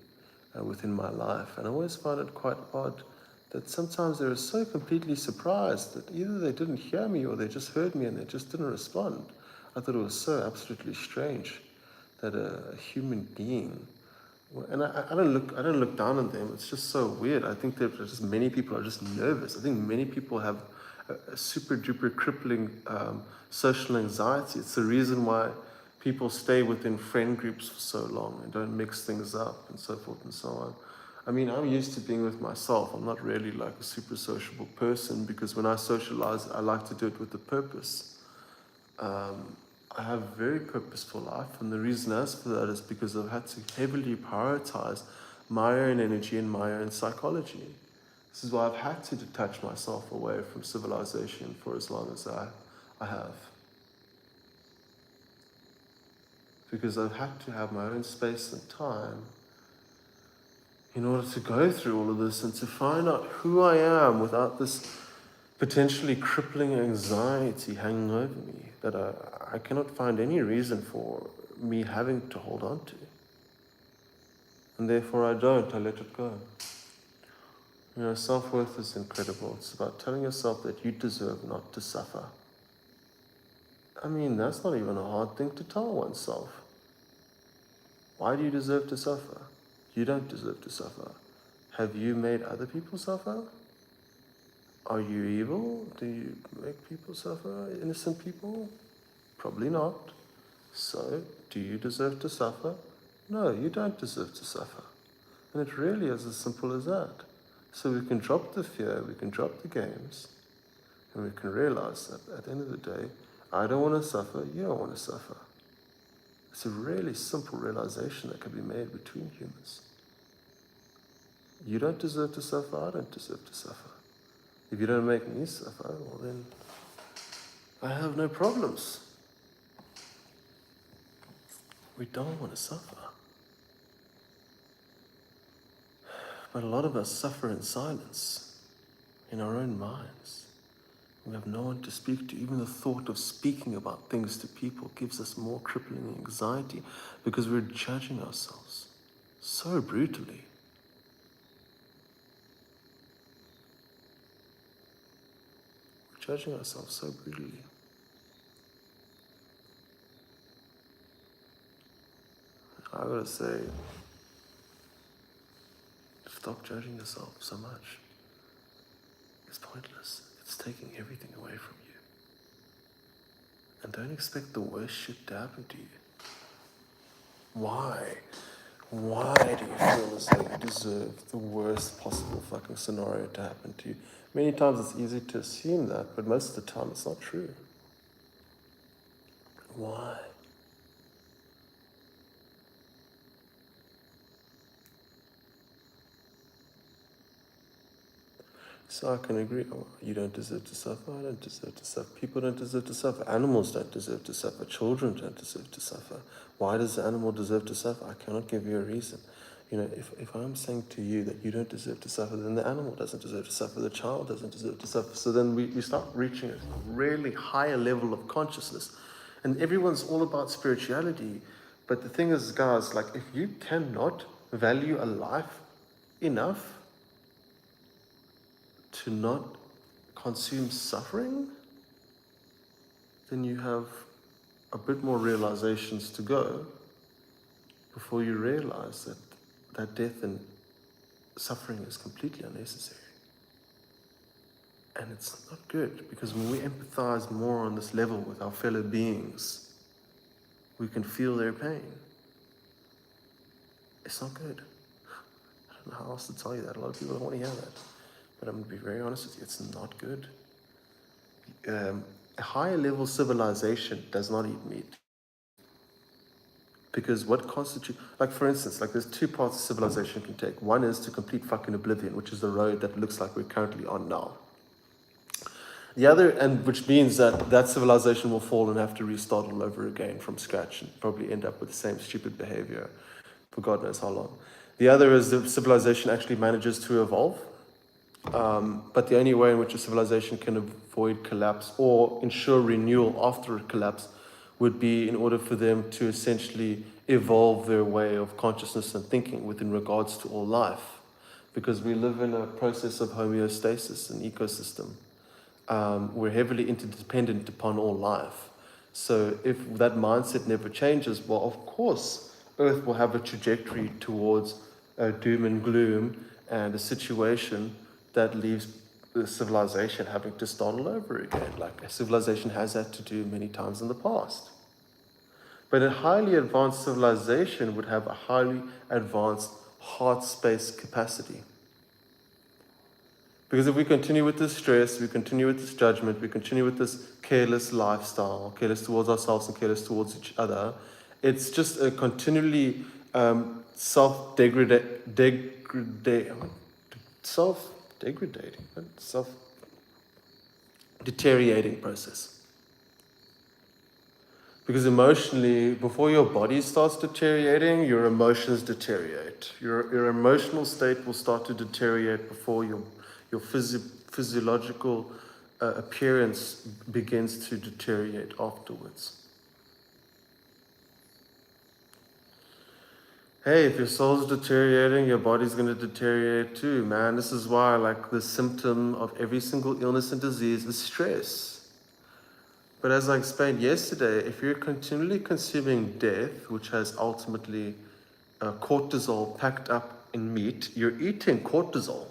within my life, and I always found it quite odd that sometimes they were so completely surprised that either they didn't hear me or they just heard me and they just didn't respond. I thought it was so absolutely strange that a human being, and I don't look down on them. It's just so weird. I think that just many people are just nervous. I think many people have a super duper crippling social anxiety. It's the reason why people stay within friend groups for so long and don't mix things up and so forth and so on. I mean, I'm used to being with myself. I'm not really like a super sociable person, because when I socialize, I like to do it with a purpose. I have a very purposeful life, and the reason as for that is because I've had to heavily prioritize my own energy and my own psychology. This is why I've had to detach myself away from civilization for as long as I have. Because I've had to have my own space and time in order to go through all of this and to find out who I am without this potentially crippling anxiety hanging over me that I cannot find any reason for me having to hold on to. And therefore I don't, I let it go. Self-worth is incredible. It's about telling yourself that you deserve not to suffer. I mean, that's not even a hard thing to tell oneself. Why do you deserve to suffer? You don't deserve to suffer. Have you made other people suffer? Are you evil? Do you make people suffer? Innocent people? Probably not. So, do you deserve to suffer? No, you don't deserve to suffer. And it really is as simple as that. So we can drop the fear, we can drop the games, and we can realize that at the end of the day, I don't want to suffer, you don't want to suffer. It's a really simple realization that can be made between humans. You don't deserve to suffer, I don't deserve to suffer. If you don't make me suffer, well then, I have no problems. We don't want to suffer. But a lot of us suffer in silence, in our own minds. We have no one to speak to. Even the thought of speaking about things to people gives us more crippling anxiety because we're judging ourselves so brutally. We're judging ourselves so brutally. I gotta say, stop judging yourself so much. It's pointless. It's It's taking everything away from you. And don't expect the worst shit to happen to you. Why? Why do you feel as though you deserve the worst possible fucking scenario to happen to you? Many times it's easy to assume that, but most of the time it's not true. Why? So I can agree, oh, you don't deserve to suffer, I don't deserve to suffer, people don't deserve to suffer, animals don't deserve to suffer, children don't deserve to suffer. Why does the animal deserve to suffer? I cannot give you a reason. You know, if I'm saying to you that you don't deserve to suffer, then the animal doesn't deserve to suffer, the child doesn't deserve to suffer. So then we start reaching a really higher level of consciousness. And everyone's all about spirituality. But the thing is, guys, like if you cannot value a life enough to not consume suffering, then you have a bit more realizations to go before you realize that death and suffering is completely unnecessary. And it's not good, because when we empathize more on this level with our fellow beings, we can feel their pain. It's not good. I don't know how else to tell you that. A lot of people don't want to hear that. But I'm going to be very honest with you, it's not good. A higher level civilization does not eat meat. Because what constitutes, like for instance, like there's two paths civilization can take. One is to complete fucking oblivion, which is the road that looks like we're currently on now. The other, and which means that civilization will fall and have to restart all over again from scratch and probably end up with the same stupid behavior for God knows how long. The other is the civilization actually manages to evolve. But the only way in which a civilization can avoid collapse or ensure renewal after a collapse would be in order for them to essentially evolve their way of consciousness and thinking within regards to all life. Because we live in a process of homeostasis, an ecosystem. We're heavily interdependent upon all life. So if that mindset never changes, well, of course, Earth will have a trajectory towards doom and gloom and a situation that leaves the civilization having to start all over again, like a civilization has had to do many times in the past. But a highly advanced civilization would have a highly advanced heart space capacity. Because if we continue with this stress, we continue with this judgment, we continue with this careless lifestyle, careless towards ourselves and careless towards each other, it's just a continually self-deteriorating process. Because emotionally, before your body starts deteriorating, your emotions deteriorate. Your emotional state will start to deteriorate before your physiological appearance begins to deteriorate afterwards. Hey, if your soul's deteriorating, your body's going to deteriorate too, man. This is why, like, the symptom of every single illness and disease is stress. But as I explained yesterday, if you're continually consuming death, which has ultimately cortisol packed up in meat, you're eating cortisol.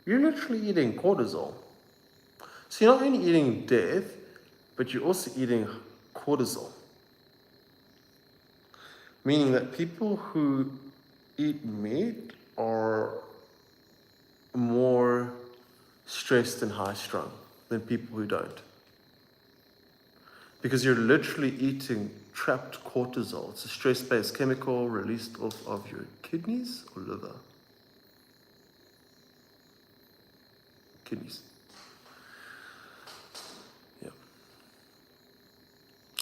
You're literally eating cortisol. So you're not only eating death, but you're also eating cortisol. Meaning that people who eat meat are more stressed and high-strung than people who don't. Because you're literally eating trapped cortisol. It's a stress-based chemical released off of your kidneys or liver. Kidneys. Yeah.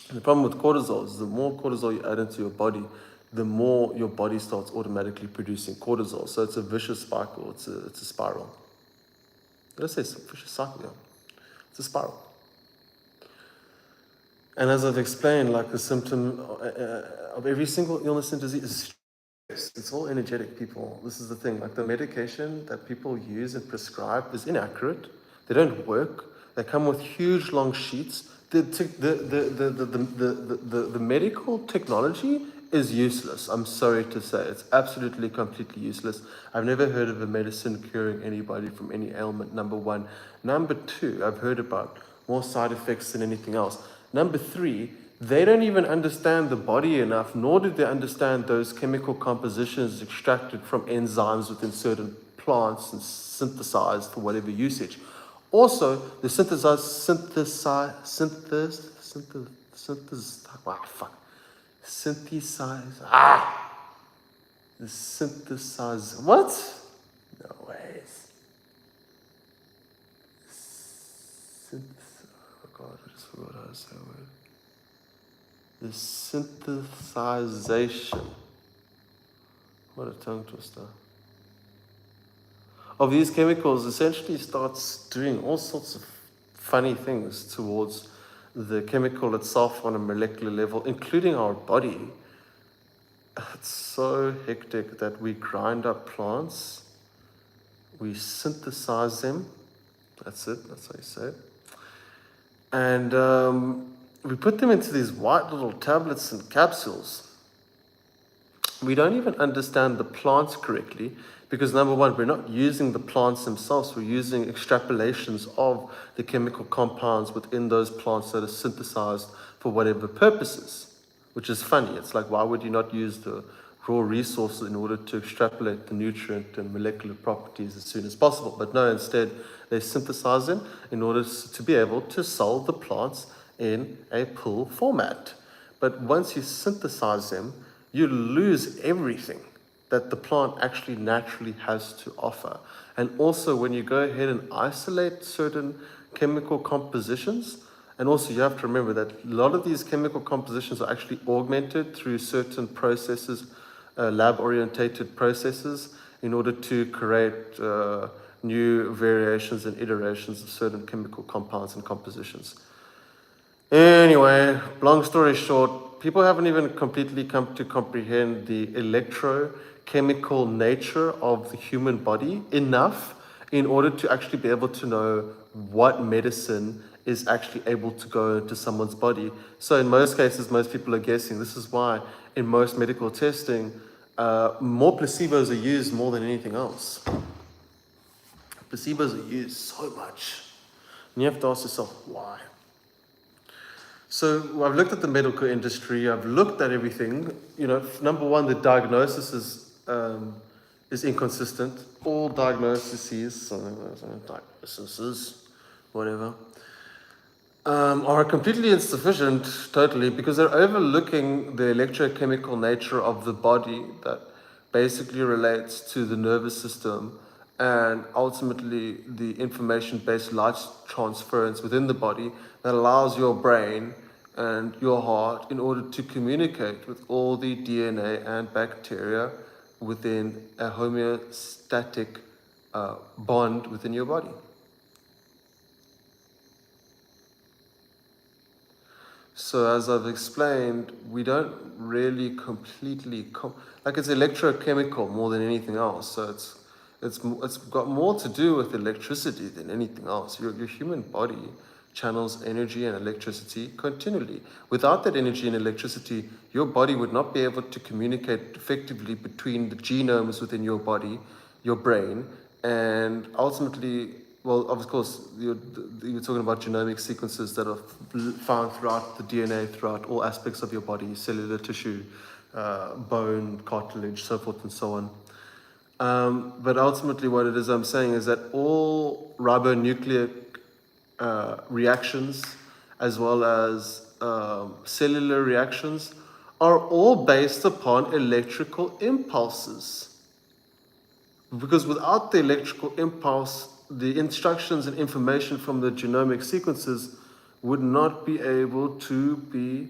And the problem with cortisol is the more cortisol you add into your body, the more your body starts automatically producing cortisol. So it's a vicious cycle. It's a spiral. Did I say vicious cycle? Yeah. It's a spiral. And as I've explained, like the symptom of every single illness and disease is stress. It's all energetic, people. This is the thing. Like the medication that people use and prescribe is inaccurate. They don't work. They come with huge long sheets. The medical technology is useless. I'm sorry to say. It's absolutely, completely useless. I've never heard of a medicine curing anybody from any ailment, number one. Number two, I've heard about more side effects than anything else. Number three, they don't even understand the body enough, nor do they understand those chemical compositions extracted from enzymes within certain plants and synthesized for whatever usage. Also, the what? No ways. Oh God, I just forgot how to say the word. The synthesization. What a tongue twister. Of these chemicals essentially starts doing all sorts of funny things towards the chemical itself on a molecular level, including our body. It's so hectic that we grind up plants, we synthesize them, that's it, that's how you say it, and we put them into these white little tablets and capsules. We don't even understand the plants correctly because, number one, we're not using the plants themselves, we're using extrapolations of the chemical compounds within those plants that are synthesized for whatever purposes, which is funny. It's like, why would you not use the raw resources in order to extrapolate the nutrient and molecular properties as soon as possible? But no, instead, they synthesize them in order to be able to sell the plants in a pill format. But once you synthesize them, you lose everything that the plant actually naturally has to offer. And also, when you go ahead and isolate certain chemical compositions, and also you have to remember that a lot of these chemical compositions are actually augmented through certain processes, lab-orientated processes, in order to create new variations and iterations of certain chemical compounds and compositions. Anyway, long story short, people haven't even completely come to comprehend the electrochemical nature of the human body enough in order to actually be able to know what medicine is actually able to go into someone's body. So in most cases, most people are guessing. This is why in most medical testing, more placebos are used more than anything else. Placebos are used so much. And you have to ask yourself, why? So I've looked at the medical industry, I've looked at everything. You know, number one, the diagnosis is inconsistent. All diagnoses, whatever, are completely insufficient, totally, because they're overlooking the electrochemical nature of the body that basically relates to the nervous system and ultimately the information-based light transference within the body that allows your brain and your heart in order to communicate with all the DNA and bacteria within a homeostatic bond within your body. So as I've explained, we don't really completely, like it's electrochemical more than anything else. So it's got more to do with electricity than anything else. Your human body channels energy and electricity continually. Without that energy and electricity, your body would not be able to communicate effectively between the genomes within your body, your brain, and ultimately, well, of course, you're talking about genomic sequences that are found throughout the DNA, throughout all aspects of your body, cellular tissue, bone, cartilage, so forth and so on. But ultimately what it is I'm saying is that all ribonucleic reactions, as well as cellular reactions, are all based upon electrical impulses. Because without the electrical impulse, the instructions and information from the genomic sequences would not be able to be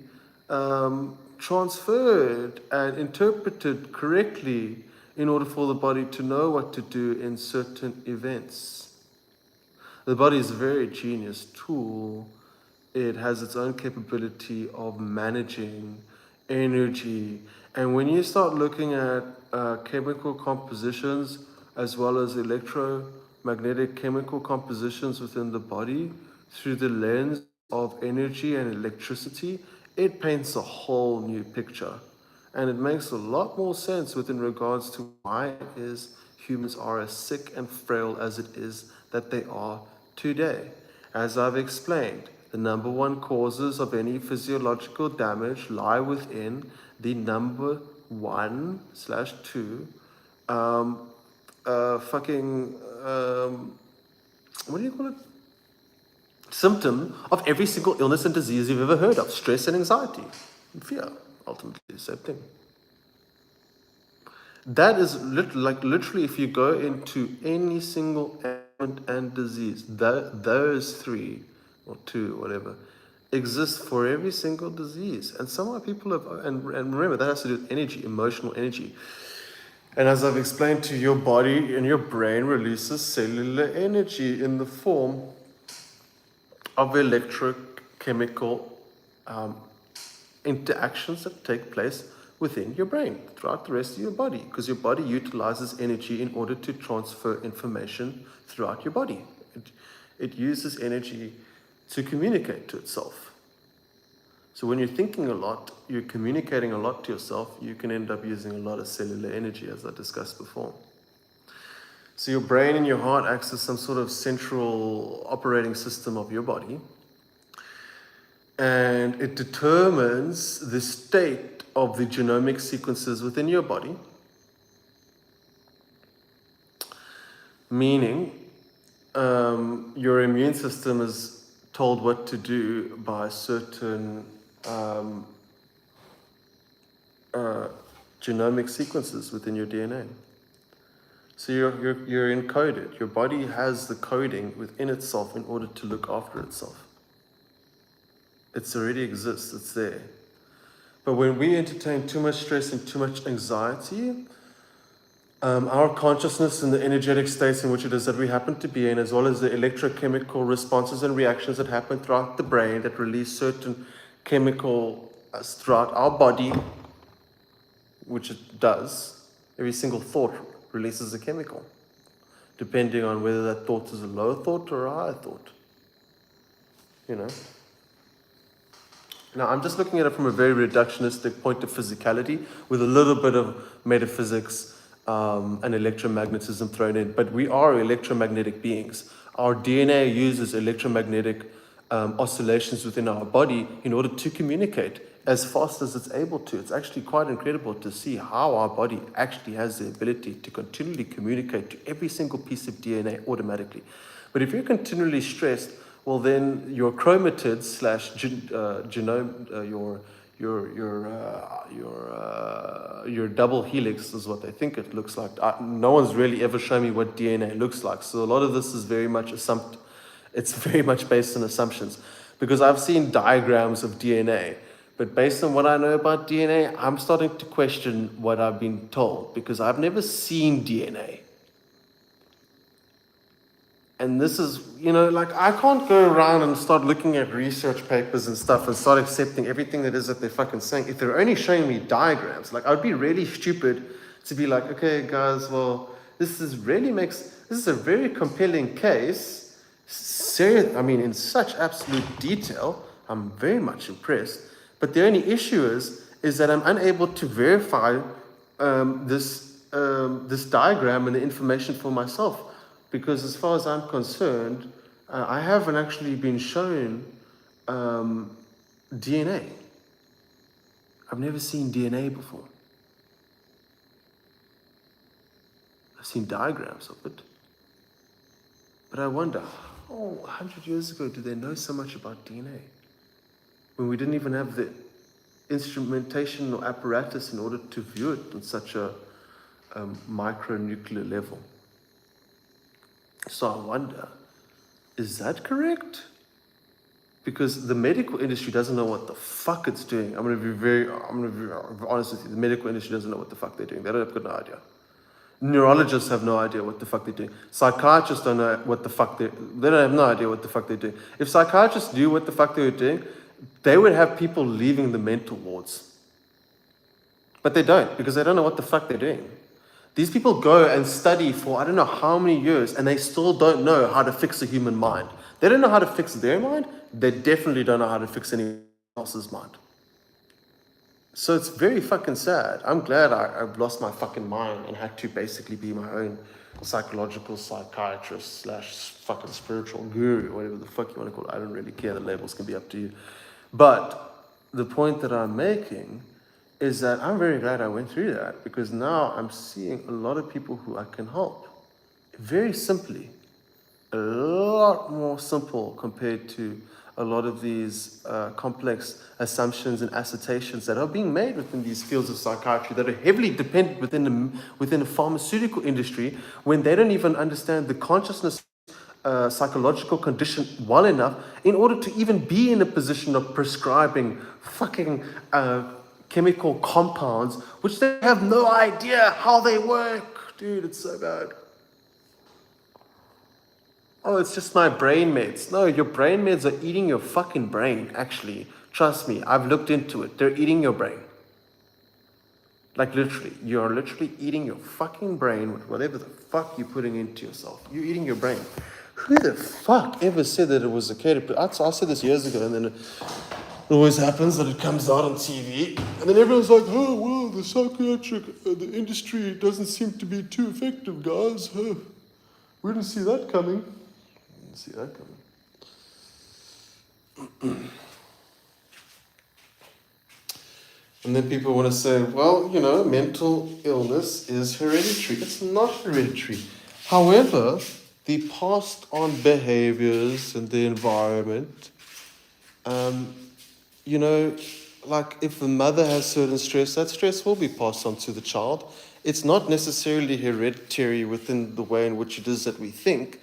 transferred and interpreted correctly in order for the body to know what to do in certain events. The body is a very genius tool. It has its own capability of managing energy. And when you start looking at chemical compositions as well as electromagnetic chemical compositions within the body through the lens of energy and electricity, it paints a whole new picture. And it makes a lot more sense within regards to why it is humans are as sick and frail as it is that they are today. As I've explained, the number one causes of any physiological damage lie within the number 1/2 what do you call it? Symptom of every single illness and disease you've ever heard of: stress and anxiety, and fear. Ultimately, the same thing. That is literally, if you go into any single ailment and disease, those three or two, whatever, exist for every single disease. And some people have, and remember, that has to do with energy, emotional energy. And as I've explained to you, your body and your brain releases cellular energy in the form of electrochemical interactions that take place within your brain throughout the rest of your body, because your body utilizes energy in order to transfer information throughout your body. It uses energy to communicate to itself. So when you're thinking a lot, you're communicating a lot to yourself, you can end up using a lot of cellular energy, as I discussed before. So your brain and your heart acts as some sort of central operating system of your body, and it determines the state of the genomic sequences within your body, meaning your immune system is told what to do by certain genomic sequences within your DNA. So you're encoded. Your body has the coding within itself in order to look after itself. It already exists, it's there. But when we entertain too much stress and too much anxiety, our consciousness and the energetic states in which it is that we happen to be in, as well as the electrochemical responses and reactions that happen throughout the brain that release certain chemical throughout our body, which it does, every single thought releases a chemical, depending on whether that thought is a low thought or a higher thought. You know? Now, I'm just looking at it from a very reductionistic point of physicality with a little bit of metaphysics and electromagnetism thrown in, but we are electromagnetic beings. Our DNA uses electromagnetic oscillations within our body in order to communicate as fast as it's able to. It's actually quite incredible to see how our body actually has the ability to continually communicate to every single piece of DNA automatically. But if you're continually stressed, well, then your chromatids / genome, your double helix is what they think it looks like. No one's really ever shown me what DNA looks like. So a lot of this is very much it's very much based on assumptions, because I've seen diagrams of DNA, but based on what I know about DNA, I'm starting to question what I've been told, because I've never seen DNA. And this is, I can't go around and start looking at research papers and stuff and start accepting everything that is that they're fucking saying. If they're only showing me diagrams, I would be really stupid to be like, okay, guys, well, this is a very compelling case. In such absolute detail. I'm very much impressed. But the only issue is that I'm unable to verify this diagram and the information for myself. Because as far as I'm concerned, I haven't actually been shown DNA. I've never seen DNA before. I've seen diagrams of it. But I wonder, 100 years ago, did they know so much about DNA? When we didn't even have the instrumentation or apparatus in order to view it on such a micronuclear level. So I wonder, is that correct? Because the medical industry doesn't know what the fuck it's doing. I'm going to be very honest with you. The medical industry doesn't know what the fuck they're doing. They don't have no idea. Neurologists have no idea what the fuck they're doing. Psychiatrists don't know what the fuck they don't have no idea what the fuck they're doing. If psychiatrists knew what the fuck they were doing, they would have people leaving the mental wards. But they don't, because they don't know what the fuck they're doing. These people go and study for I don't know how many years, and they still don't know how to fix a human mind. They don't know how to fix their mind. They definitely don't know how to fix anyone else's mind. So it's very fucking sad. I'm glad I've lost my fucking mind and had to basically be my own psychological psychiatrist slash fucking spiritual guru, whatever the fuck you want to call it. I don't really care. The labels can be up to you. But the point that I'm making is that I'm very glad I went through that, because now I'm seeing a lot of people who I can help. Very simply, a lot more simple compared to a lot of these complex assumptions and assertions that are being made within these fields of psychiatry that are heavily dependent within the pharmaceutical industry, when they don't even understand the consciousness psychological condition well enough in order to even be in a position of prescribing fucking chemical compounds which they have no idea how they work. Dude, it's so bad. Oh, it's just my brain meds. No, your brain meds are eating your fucking brain, actually. Trust me, I've looked into it. They're eating your brain. Like literally, you're literally eating your fucking brain with whatever the fuck you're putting into yourself. You're eating your brain. Who the fuck ever said that it was okay to... I said this years ago, and then it always happens that it comes out on TV, and then everyone's like, oh, well, the psychiatric, the industry doesn't seem to be too effective, guys. We didn't see that coming. See that coming. And then people want to say, well, you know, mental illness is hereditary. It's not hereditary. However, the passed on behaviors and the environment, you know, like if the mother has certain stress, that stress will be passed on to the child. It's not necessarily hereditary within the way in which it is that we think.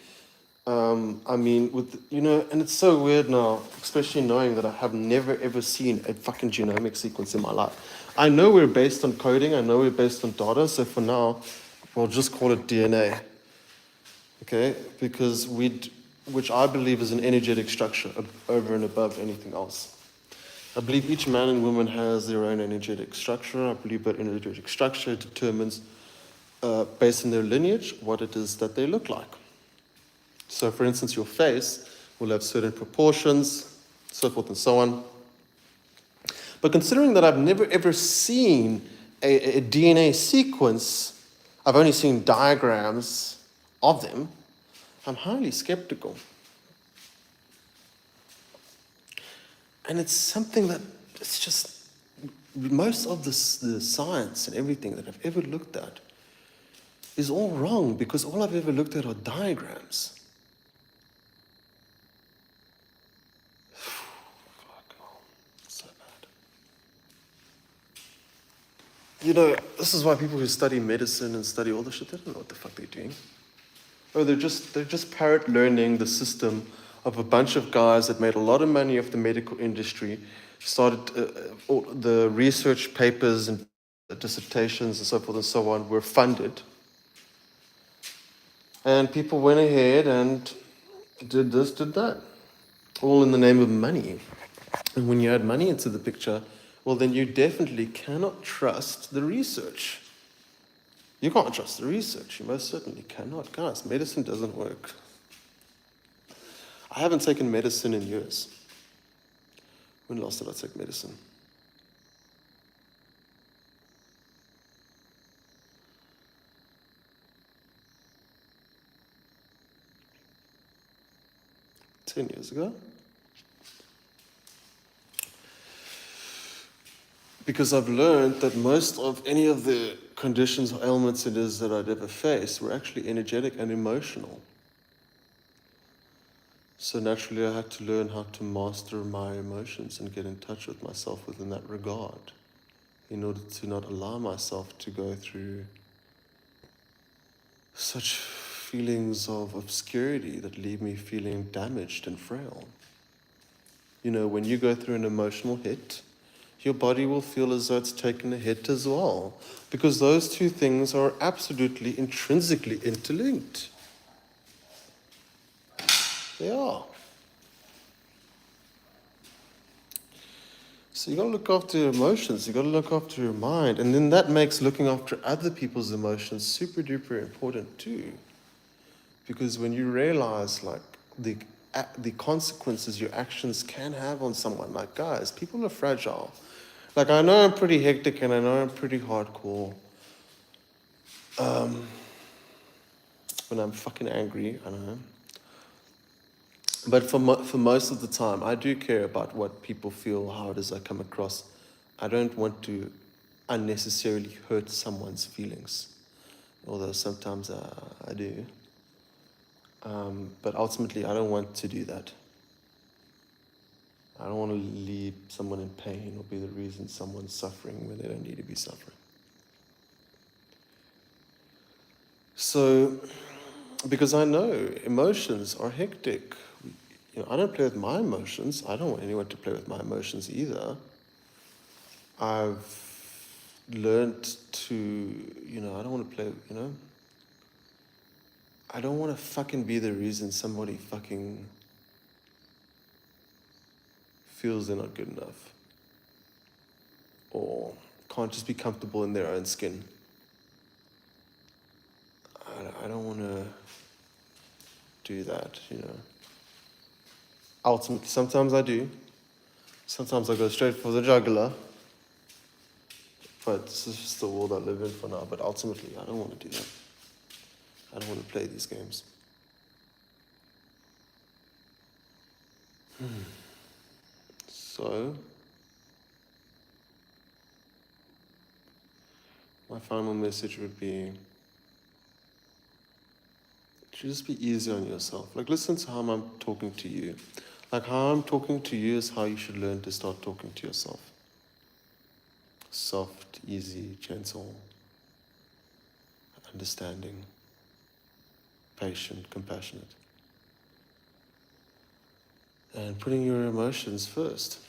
I mean, with, you know, and it's so weird now, especially knowing that I have never ever seen a fucking genomic sequence in my life. I know we're based on coding, I know we're based on data, so for now, we'll just call it DNA. Okay? Because which I believe is an energetic structure over and above anything else. I believe each man and woman has their own energetic structure. I believe that energetic structure determines, based on their lineage, what it is that they look like. So, for instance, your face will have certain proportions, so forth and so on. But considering that I've never ever seen a DNA sequence, I've only seen diagrams of them, I'm highly skeptical. And it's something that it's just, most of the science and everything that I've ever looked at is all wrong, because all I've ever looked at are diagrams. You know, this is why people who study medicine and study all this shit, they don't know what the fuck they're doing. Oh, they're just parrot learning the system of a bunch of guys that made a lot of money off the medical industry, started all the research papers and dissertations and so forth and so on were funded. And people went ahead and did this, did that, all in the name of money. And when you add money into the picture, well, then you definitely cannot trust the research. You can't trust the research. You most certainly cannot. Guys, medicine doesn't work. I haven't taken medicine in years. When last did I take medicine? Ten years ago. Because I've learned that most of any of the conditions or ailments it is that I'd ever faced were actually energetic and emotional. So naturally I had to learn how to master my emotions and get in touch with myself within that regard, in order to not allow myself to go through such feelings of obscurity that leave me feeling damaged and frail. You know, when you go through an emotional hit, your body will feel as though it's taken a hit as well, because those two things are absolutely intrinsically interlinked. They are. So you got to look after your emotions, you got to look after your mind, and then that makes looking after other people's emotions super duper important too. Because when you realize like the consequences your actions can have on someone, like guys, people are fragile. Like, I know I'm pretty hectic and I know I'm pretty hardcore. When I'm fucking angry, I know. But for most of the time, I do care about what people feel, how it is I come across. I don't want to unnecessarily hurt someone's feelings, although sometimes I do. But ultimately, I don't want to do that. I don't want to leave someone in pain or be the reason someone's suffering when they don't need to be suffering. So, because I know emotions are hectic. I don't play with my emotions. I don't want anyone to play with my emotions either. I've learned to, I don't want to play, I don't want to fucking be the reason somebody fucking feels they're not good enough or can't just be comfortable in their own skin. I don't want to do that, Ultimately, sometimes I do. Sometimes I go straight for the jugular. But this is just the world I live in for now. But ultimately, I don't want to do that. I don't want to play these games. So, my final message would be, just be easy on yourself. Like, listen to how I'm talking to you. Like, how I'm talking to you is how you should learn to start talking to yourself. Soft, easy, gentle, understanding, patient, compassionate. And putting your emotions first.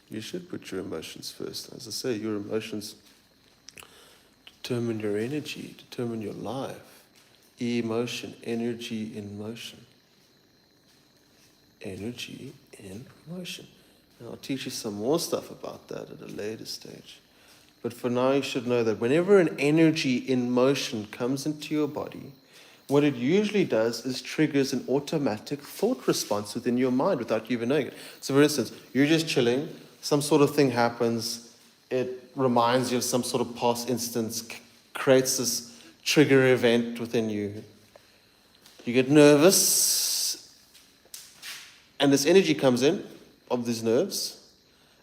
You should put your emotions first. As I say, your emotions determine your energy, determine your life. Emotion, energy in motion. Energy in motion. And I'll teach you some more stuff about that at a later stage. But for now, you should know that whenever an energy in motion comes into your body, what it usually does is triggers an automatic thought response within your mind without you even knowing it. So for instance, you're just chilling, some sort of thing happens, it reminds you of some sort of past instance, creates this trigger event within you. You get nervous, and this energy comes in of these nerves.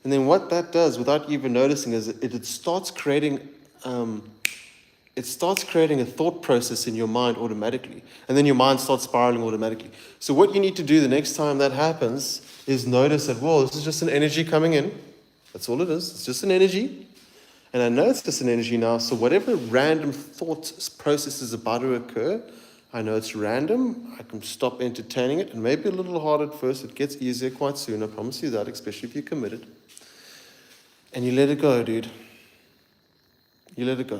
And then what that does, without you even noticing, is it starts creating a thought process in your mind automatically. And then your mind starts spiraling automatically. So what you need to do the next time that happens is notice that, whoa, this is just an energy coming in. That's all it is. It's just an energy. And I know it's just an energy now, so whatever random thought process is about to occur, I know it's random, I can stop entertaining it, and maybe a little hard at first, it gets easier quite soon, I promise you that, especially if you're committed. And you let it go, dude. You let it go.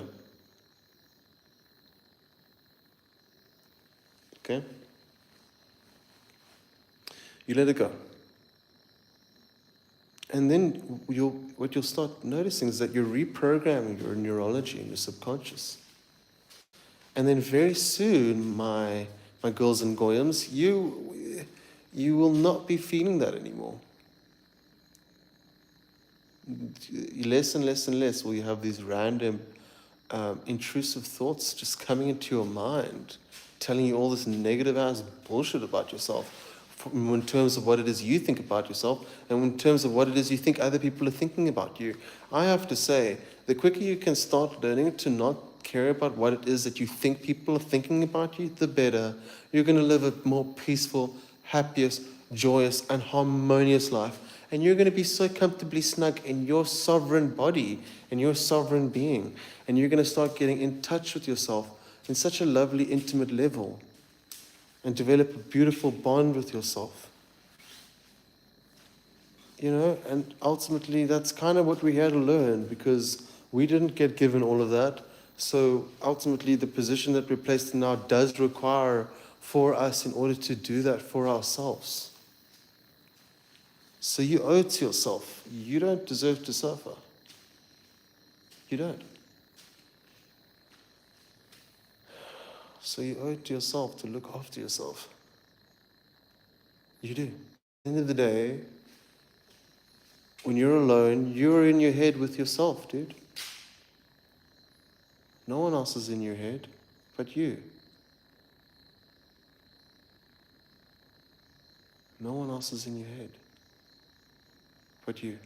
Okay? You let it go. And then what you'll start noticing is that you're reprogramming your neurology and your subconscious. And then very soon, my girls and goyams, you will not be feeling that anymore. Less and less and less will you have these random intrusive thoughts just coming into your mind, telling you all this negative ass bullshit about yourself in terms of what it is you think about yourself and in terms of what it is you think other people are thinking about you. I have to say, the quicker you can start learning to not care about what it is that you think people are thinking about you, the better. You're going to live a more peaceful, happiest, joyous, and harmonious life. And you're going to be so comfortably snug in your sovereign body and your sovereign being. And you're going to start getting in touch with yourself in such a lovely, intimate level and develop a beautiful bond with yourself. And ultimately that's kind of what we had to learn because we didn't get given all of that. So ultimately the position that we're placed in now does require for us in order to do that for ourselves. So you owe it to yourself. You don't deserve to suffer. You don't. So you owe it to yourself to look after yourself. You do. At the end of the day, When you're alone, you're in your head with yourself, dude. No one else is in your head but you. No one else is in your head but you.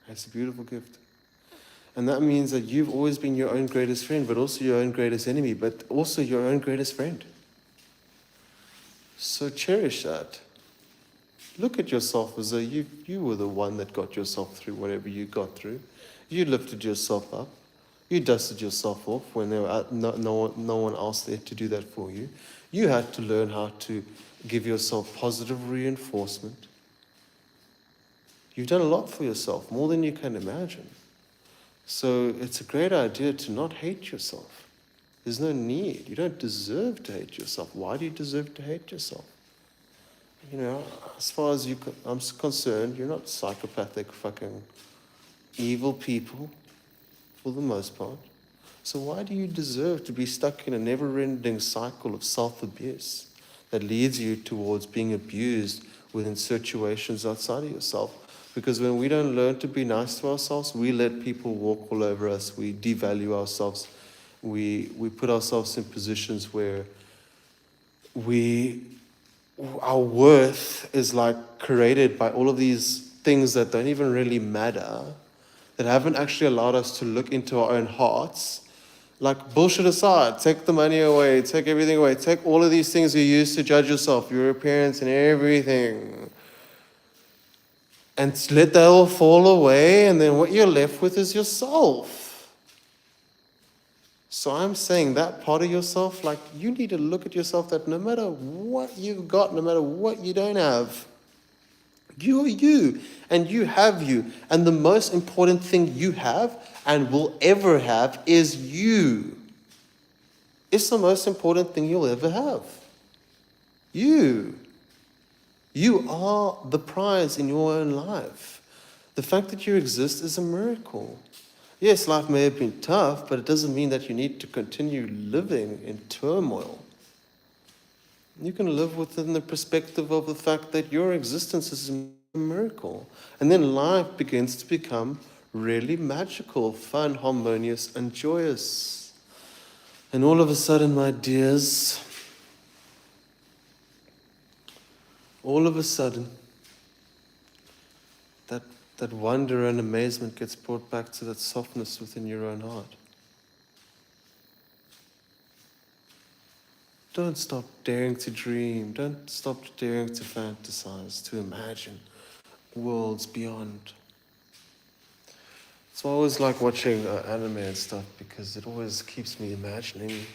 It's a beautiful gift. And that means that you've always been your own greatest friend, but also your own greatest enemy, but also your own greatest friend. So cherish that. Look at yourself as though you were the one that got yourself through whatever you got through. You lifted yourself up. You dusted yourself off when there were no one else there to do that for you. You had to learn how to give yourself positive reinforcement. You've done a lot for yourself, more than you can imagine. So it's a great idea to not hate yourself. There's no need. You don't deserve to hate yourself. Why do you deserve to hate yourself? You know, as far as I'm concerned, you're not psychopathic fucking evil people for the most part. So why do you deserve to be stuck in a never-ending cycle of self-abuse that leads you towards being abused within situations outside of yourself? Because when we don't learn to be nice to ourselves, we let people walk all over us. We devalue ourselves. We put ourselves in positions where our worth is like created by all of these things that don't even really matter, that haven't actually allowed us to look into our own hearts. Like, bullshit aside, take the money away, take everything away, take all of these things you use to judge yourself, your appearance and everything, and let that all fall away, and then what you're left with is yourself. So I'm saying that part of yourself, like, you need to look at yourself that no matter what you've got, no matter what you don't have, you are you, and you have you. And the most important thing you have and will ever have is you. It's the most important thing you'll ever have. You. You are the prize in your own life. The fact that you exist is a miracle. Yes, life may have been tough, but it doesn't mean that you need to continue living in turmoil. You can live within the perspective of the fact that your existence is a miracle. And then life begins to become really magical, fun, harmonious, and joyous. And all of a sudden, my dears, all of a sudden, that wonder and amazement gets brought back to that softness within your own heart. Don't stop daring to dream. Don't stop daring to fantasize, to imagine worlds beyond. So I always like watching anime and stuff because it always keeps me imagining.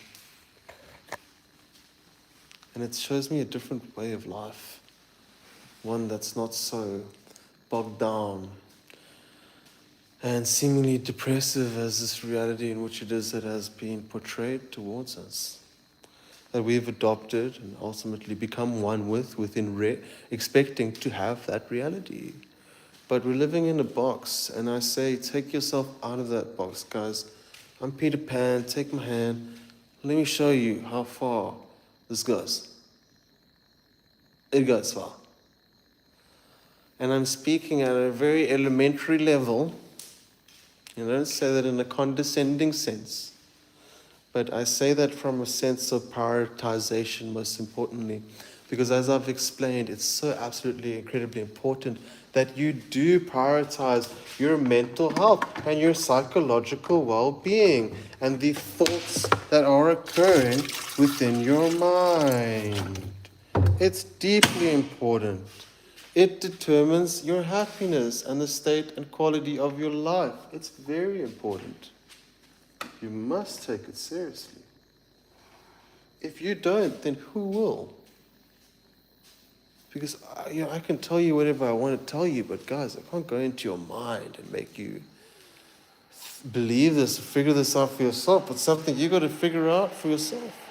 And it shows me a different way of life. One that's not so bogged down and seemingly depressive as this reality in which it is that has been portrayed towards us, that we've adopted and ultimately become one with within expecting to have that reality. But we're living in a box, and I say, take yourself out of that box, guys. I'm Peter Pan, take my hand. Let me show you how far this goes. It goes far. And I'm speaking at a very elementary level. I don't say that in a condescending sense, but I say that from a sense of prioritization, most importantly, because as I've explained, it's so absolutely incredibly important that you do prioritize your mental health and your psychological well-being and the thoughts that are occurring within your mind. It's deeply important. It determines your happiness and the state and quality of your life. It's very important. You must take it seriously. If you don't, then who will? Because I can tell you whatever I want to tell you, but guys, I can't go into your mind and make you believe this, figure this out for yourself. It's something you got to figure out for yourself.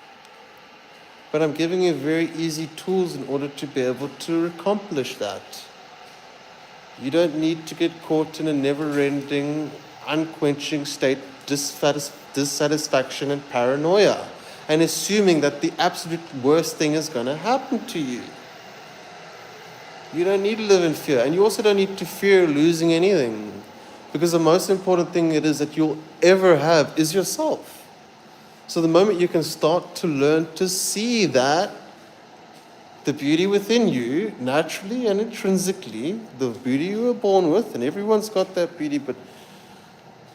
But I'm giving you very easy tools in order to be able to accomplish that. You don't need to get caught in a never-ending, unquenching state, dissatisfaction and paranoia, and assuming that the absolute worst thing is going to happen to you. You don't need to live in fear. And you also don't need to fear losing anything. Because the most important thing it is that you'll ever have is yourself. So the moment you can start to learn to see that, the beauty within you, naturally and intrinsically, the beauty you were born with, and everyone's got that beauty, but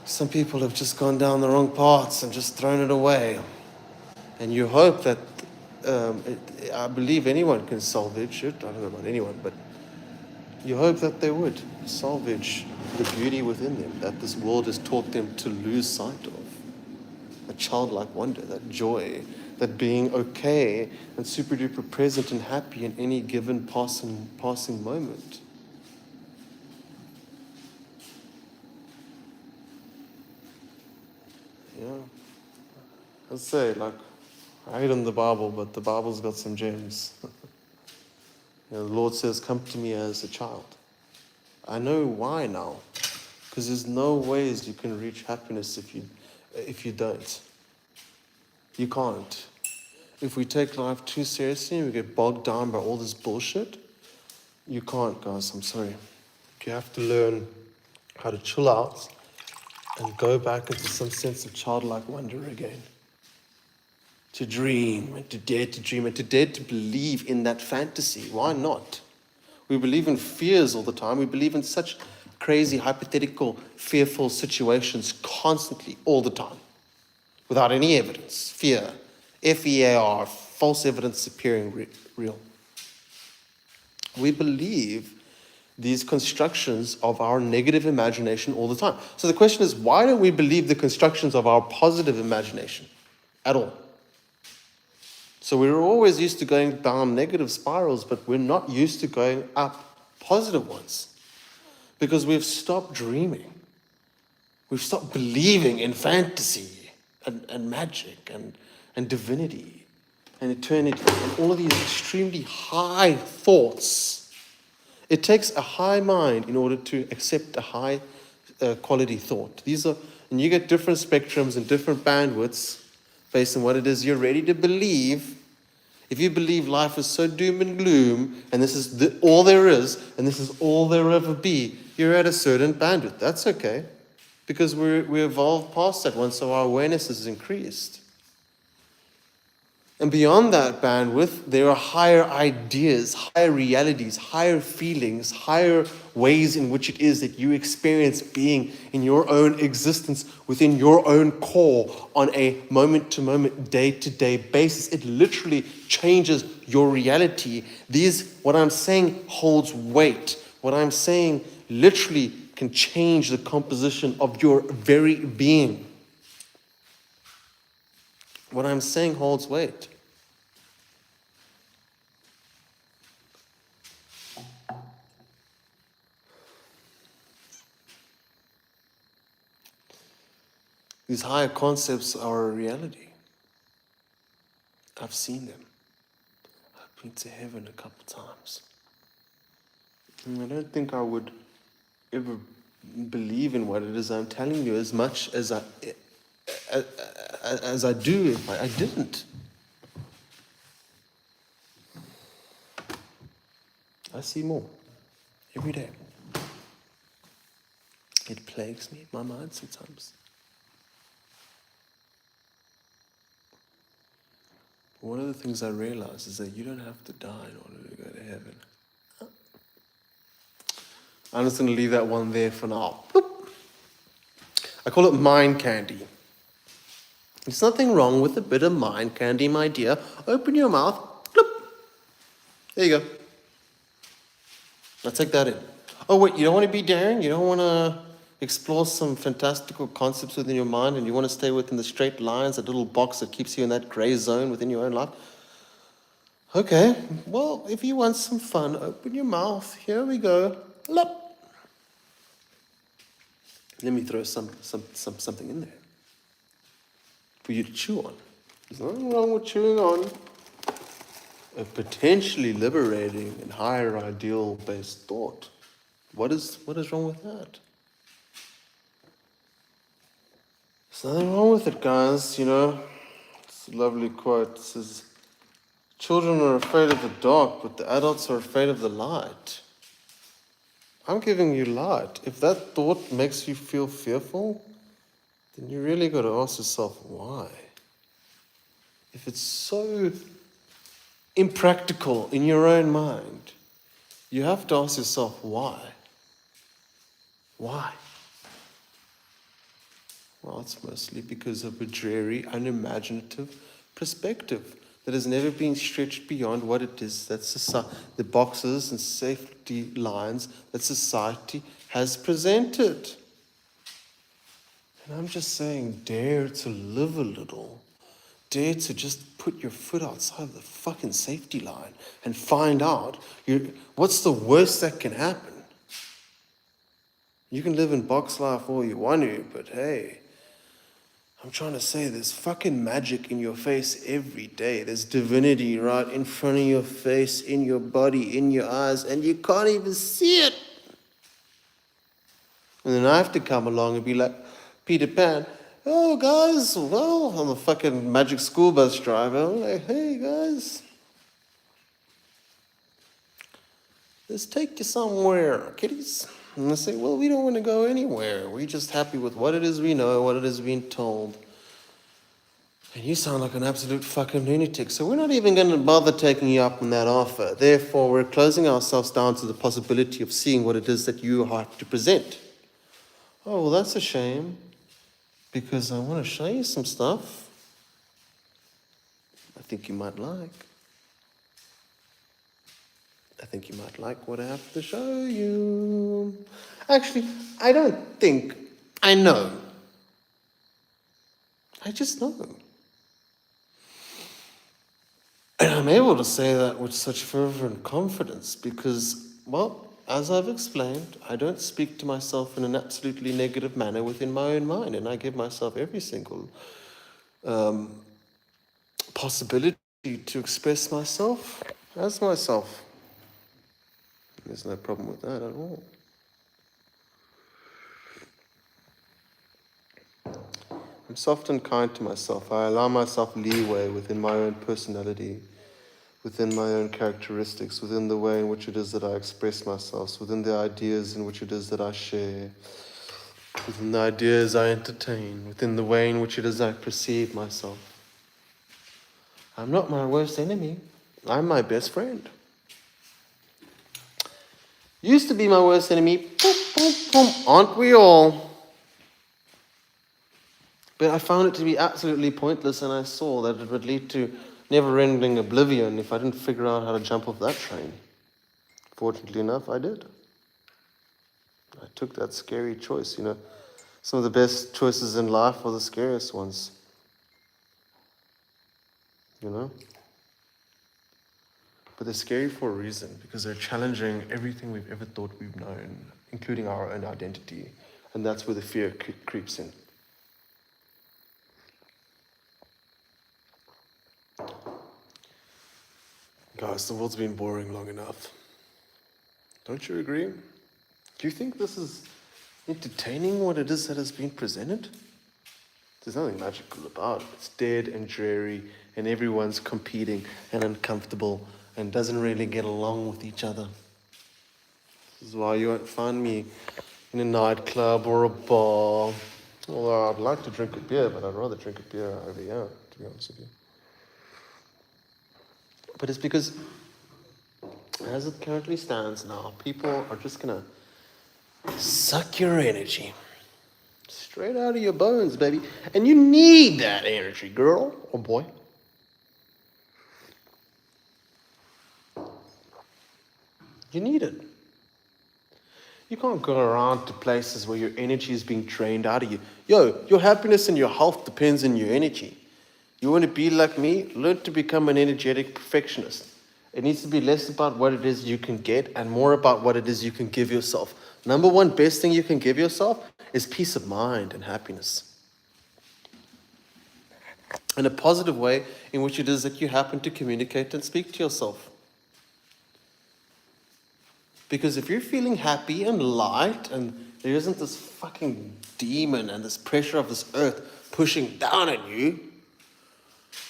some people have just gone down the wrong paths and just thrown it away. And you hope that, I believe anyone can salvage it. I don't know about anyone, but you hope that they would salvage the beauty within them that this world has taught them to lose sight of. A childlike wonder, that joy, that being okay and super duper present and happy in any given passing moment. Yeah. I'd say, like, I hate in the Bible, but the Bible's got some gems. The Lord says, come to me as a child. I know why now. Because there's no ways you can reach happiness if you don't. You can't. If we take life too seriously and we get bogged down by all this bullshit, you can't, guys. I'm sorry. You have to learn how to chill out and go back into some sense of childlike wonder again. To dream and to dare to dream and to dare to believe in that fantasy. Why not? We believe in fears all the time. We believe in such crazy, hypothetical, fearful situations constantly, all the time, without any evidence. Fear. F-E-A-R, false evidence appearing real. We believe these constructions of our negative imagination all the time. So the question is, why don't we believe the constructions of our positive imagination at all? So we're always used to going down negative spirals, but we're not used to going up positive ones because we've stopped dreaming. We've stopped believing in fantasy and magic and divinity and eternity and all of these extremely high thoughts. It takes a high mind in order to accept a high quality thought. And you get different spectrums and different bandwidths based on what it is you're ready to believe. If you believe life is so doom and gloom, and this is all there is, and this is all there will ever be, you're at a certain bandwidth. That's okay, because we evolve past that one, so our awareness is increased. And beyond that bandwidth, there are higher ideas, higher realities, higher feelings, higher ways in which it is that you experience being in your own existence within your own core on a moment-to-moment, day-to-day basis. It literally changes your reality. What I'm saying holds weight. What I'm saying literally can change the composition of your very being. What I'm saying holds weight. These higher concepts are a reality. I've seen them. I've been to heaven a couple times. And I don't think I would ever believe in what it is I'm telling you as much as I do if I didn't. I see more every day. It plagues me, my mind sometimes. One of the things I realize is that you don't have to die in order to go to heaven. I'm just going to leave that one there for now. Boop. I call it mind candy. There's nothing wrong with a bit of mind candy, my dear. Open your mouth. Bloop. There you go. Now take that in. Oh, wait, you don't want to be daring? You don't want to explore some fantastical concepts within your mind and you want to stay within the straight lines, that little box that keeps you in that gray zone within your own life? Okay, well, if you want some fun, open your mouth. Here we go. Lop. Let me throw something in there for you to chew on. There's nothing wrong with chewing on a potentially liberating and higher ideal-based thought. What is wrong with that? There's nothing wrong with it, guys. It's a lovely quote. It says, Children are afraid of the dark, but the adults are afraid of the light. I'm giving you light. If that thought makes you feel fearful, then you really got to ask yourself why. If it's so impractical in your own mind, you have to ask yourself why. Why? Well, it's mostly because of a dreary, unimaginative perspective that has never been stretched beyond what it is that the boxes and safety lines that society has presented. And I'm just saying, dare to live a little. Dare to just put your foot outside of the fucking safety line and find out what's the worst that can happen. You can live in box life all you want to, but hey, I'm trying to say there's fucking magic in your face every day. There's divinity right in front of your face, in your body, in your eyes, and you can't even see it. And then I have to come along and be like, Peter Pan, oh guys, well, I'm a fucking magic school bus driver. I'm like, hey guys, let's take you somewhere, kiddies. And they say, well, we don't want to go anywhere. We're just happy with what it is we know, what it is being told. And you sound like an absolute fucking lunatic. So we're not even going to bother taking you up on that offer. Therefore, we're closing ourselves down to the possibility of seeing what it is that you have to present. Oh, well, that's a shame. Because I want to show you some stuff I think you might like. I think you might like what I have to show you. Actually, I don't think. I know. I just know. And I'm able to say that with such fervor and confidence because, well, as I've explained, I don't speak to myself in an absolutely negative manner within my own mind, and I give myself every single possibility to express myself as myself. There's no problem with that at all. I'm soft and kind to myself. I allow myself leeway within my own personality, within my own characteristics, within the way in which it is that I express myself, within the ideas in which it is that I share, within the ideas I entertain, within the way in which it is I perceive myself. I'm not my worst enemy. I'm my best friend. Used to be my worst enemy. Boom, boom, boom. Aren't we all? But I found it to be absolutely pointless, and I saw that it would lead to never-ending oblivion if I didn't figure out how to jump off that train. Fortunately enough, I did. I took that scary choice, you know. Some of the best choices in life are the scariest ones. You know? But they're scary for a reason, because they're challenging everything we've ever thought we've known, including our own identity. And that's where the fear creeps in. Guys, the world's been boring long enough. Don't you agree? Do you think this is entertaining, what it is that has been presented? There's nothing magical about it. It's dead and dreary, and everyone's competing and uncomfortable and doesn't really get along with each other. This is why you won't find me in a nightclub or a bar. Although I'd like to drink a beer, but I'd rather drink a beer over here, to be honest with you. But it's because, as it currently stands now, people are just going to suck your energy straight out of your bones, baby. And you need that energy, girl or boy. You need it. You can't go around to places where your energy is being drained out of you. Yo, your happiness and your health depends on your energy. You want to be like me? Learn to become an energetic perfectionist. It needs to be less about what it is you can get and more about what it is you can give yourself. Number one best thing you can give yourself is peace of mind and happiness. In a positive way in which it is that you happen to communicate and speak to yourself. Because if you're feeling happy and light and there isn't this fucking demon and this pressure of this earth pushing down on you,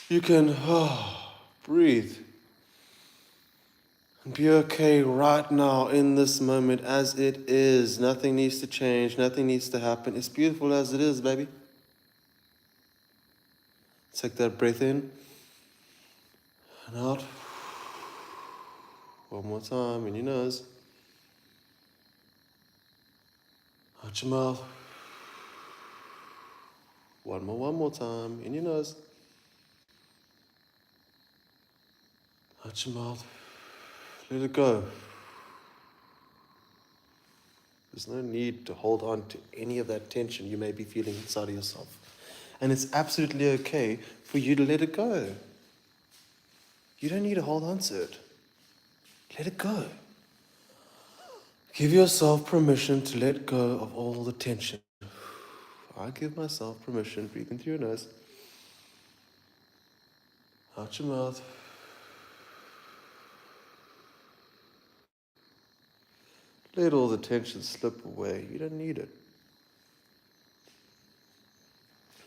you can breathe And be okay right now in this moment as it is. Nothing needs to change. Nothing needs to happen. It's beautiful as it is, baby. Take that breath in and out. One more time in your nose. Out your mouth. One more time in your nose. Out your mouth. Let it go. There's no need to hold on to any of that tension you may be feeling inside of yourself. And it's absolutely okay for you to let it go. You don't need to hold on to it. Let it go. Give yourself permission to let go of all the tension. I give myself permission. Breathe in through your nose. Out your mouth. Let all the tension slip away. You don't need it.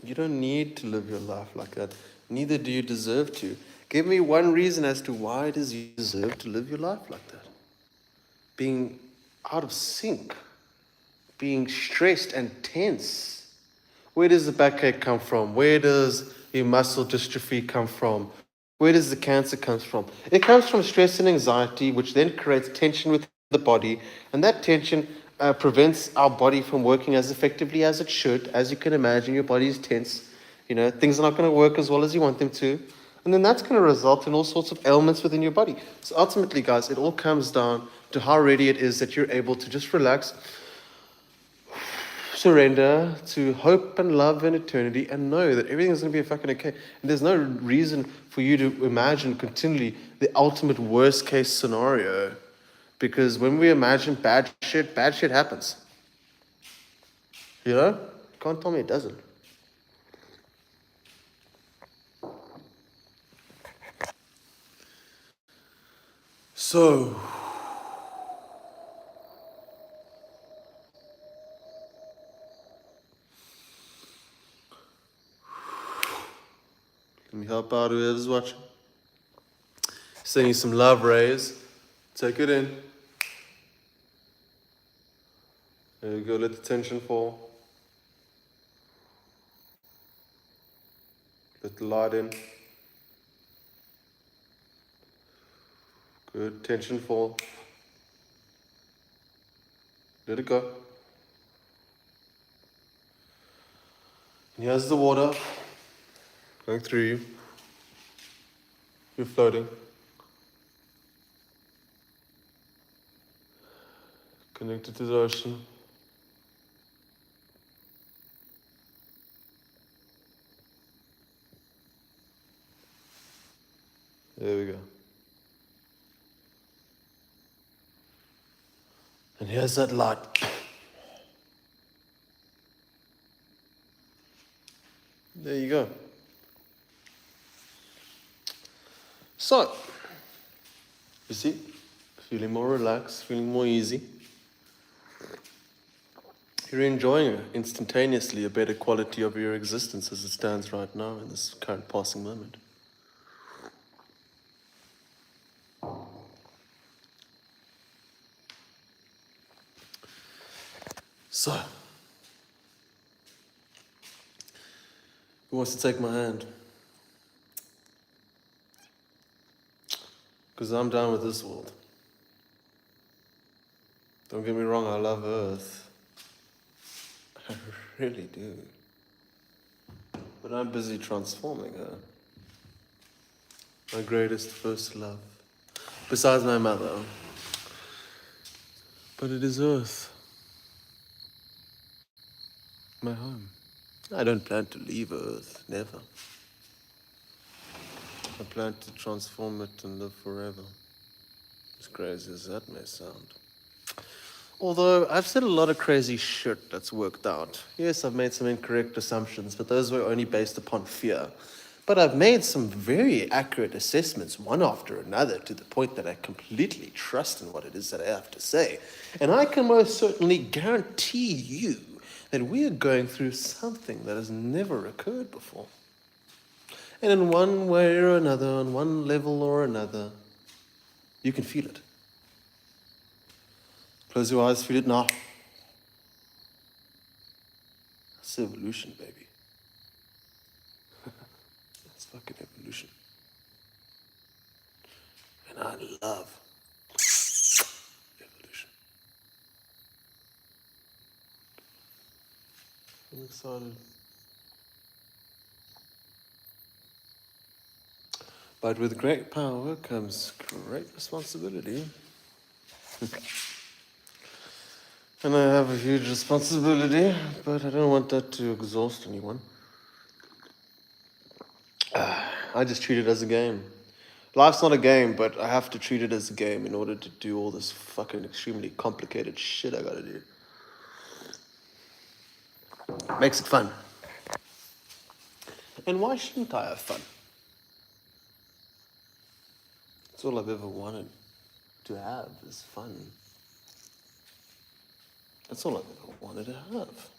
You don't need to live your life like that. Neither do you deserve to. Give me one reason as to why it is you deserve to live your life like that. Being out of sync. Being stressed and tense. Where does the backache come from? Where does your muscle dystrophy come from? Where does the cancer come from? It comes from stress and anxiety, which then creates tension within the body, and that tension prevents our body from working as effectively as it should. As you can imagine, your body is tense. Things are not going to work as well as you want them to. And then that's going to result in all sorts of ailments within your body. So ultimately, guys, it all comes down to how ready it is that you're able to just relax, surrender to hope and love and eternity, and know that everything's going to be fucking okay. And there's no reason for you to imagine continually the ultimate worst case scenario, because when we imagine bad shit happens. Can't tell me it doesn't. So let me help out whoever's watching. Send you some love rays. Take it in. There you go, let the tension fall. Let the light in. Good, tension fall. Let it go. And here's the water going through you. You're floating. Connected to the ocean. There we go. And here's that light. There you go. So, you see, feeling more relaxed, feeling more easy. You're enjoying instantaneously a better quality of your existence as it stands right now in this current passing moment. So, who wants to take my hand? Because I'm done with this world. Don't get me wrong, I love Earth. I really do. But I'm busy transforming her. My greatest first love. Besides my mother. But it is Earth. My home. I don't plan to leave Earth, never. I plan to transform it and live forever. As crazy as that may sound. Although, I've said a lot of crazy shit that's worked out. Yes, I've made some incorrect assumptions, but those were only based upon fear. But I've made some very accurate assessments, one after another, to the point that I completely trust in what it is that I have to say. And I can most certainly guarantee you that we are going through something that has never occurred before. And in one way or another, on one level or another, you can feel it. Close your eyes, feel it now. That's evolution, baby. That's fucking evolution. And I love evolution. I'm excited. But with great power comes great responsibility. And I have a huge responsibility, but I don't want that to exhaust anyone. I just treat it as a game. Life's not a game, but I have to treat it as a game in order to do all this fucking extremely complicated shit I gotta do. Makes it fun. And why shouldn't I have fun? It's all I've ever wanted to have is fun. That's all I've ever wanted to have.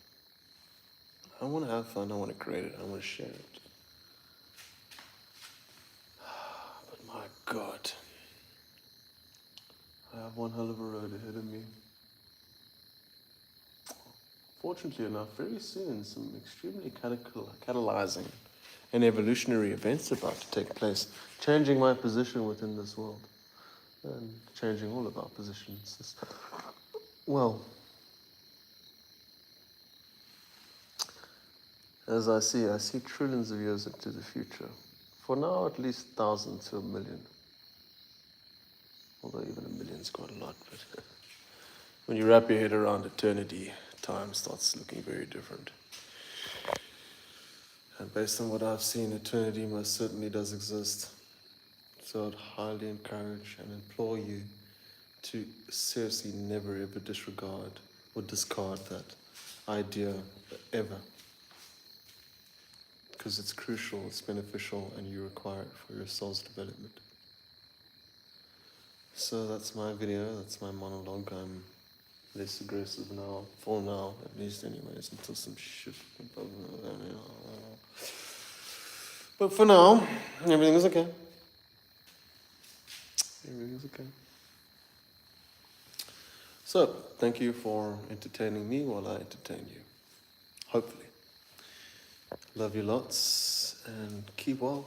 I want to have fun, I want to create it, I want to share it. But my God, I have one hell of a road ahead of me. Fortunately enough, very soon some extremely catalyzing and evolutionary events about to take place, changing my position within this world and changing all of our positions. Well, as I see trillions of years into the future. For now, at least 1,000 to 1,000,000. Although even 1,000,000 is quite a lot, but when you wrap your head around eternity, time starts looking very different. And based on what I've seen, eternity most certainly does exist. So I'd highly encourage and implore you to seriously never ever disregard or discard that idea ever. Because it's crucial, it's beneficial, and you require it for your soul's development. So that's my video, that's my monologue. I'm less aggressive now, for now, at least anyways, until some shit. But for now, everything is okay. Everything is okay. So, thank you for entertaining me while I entertain you. Hopefully. Love you lots, and keep well.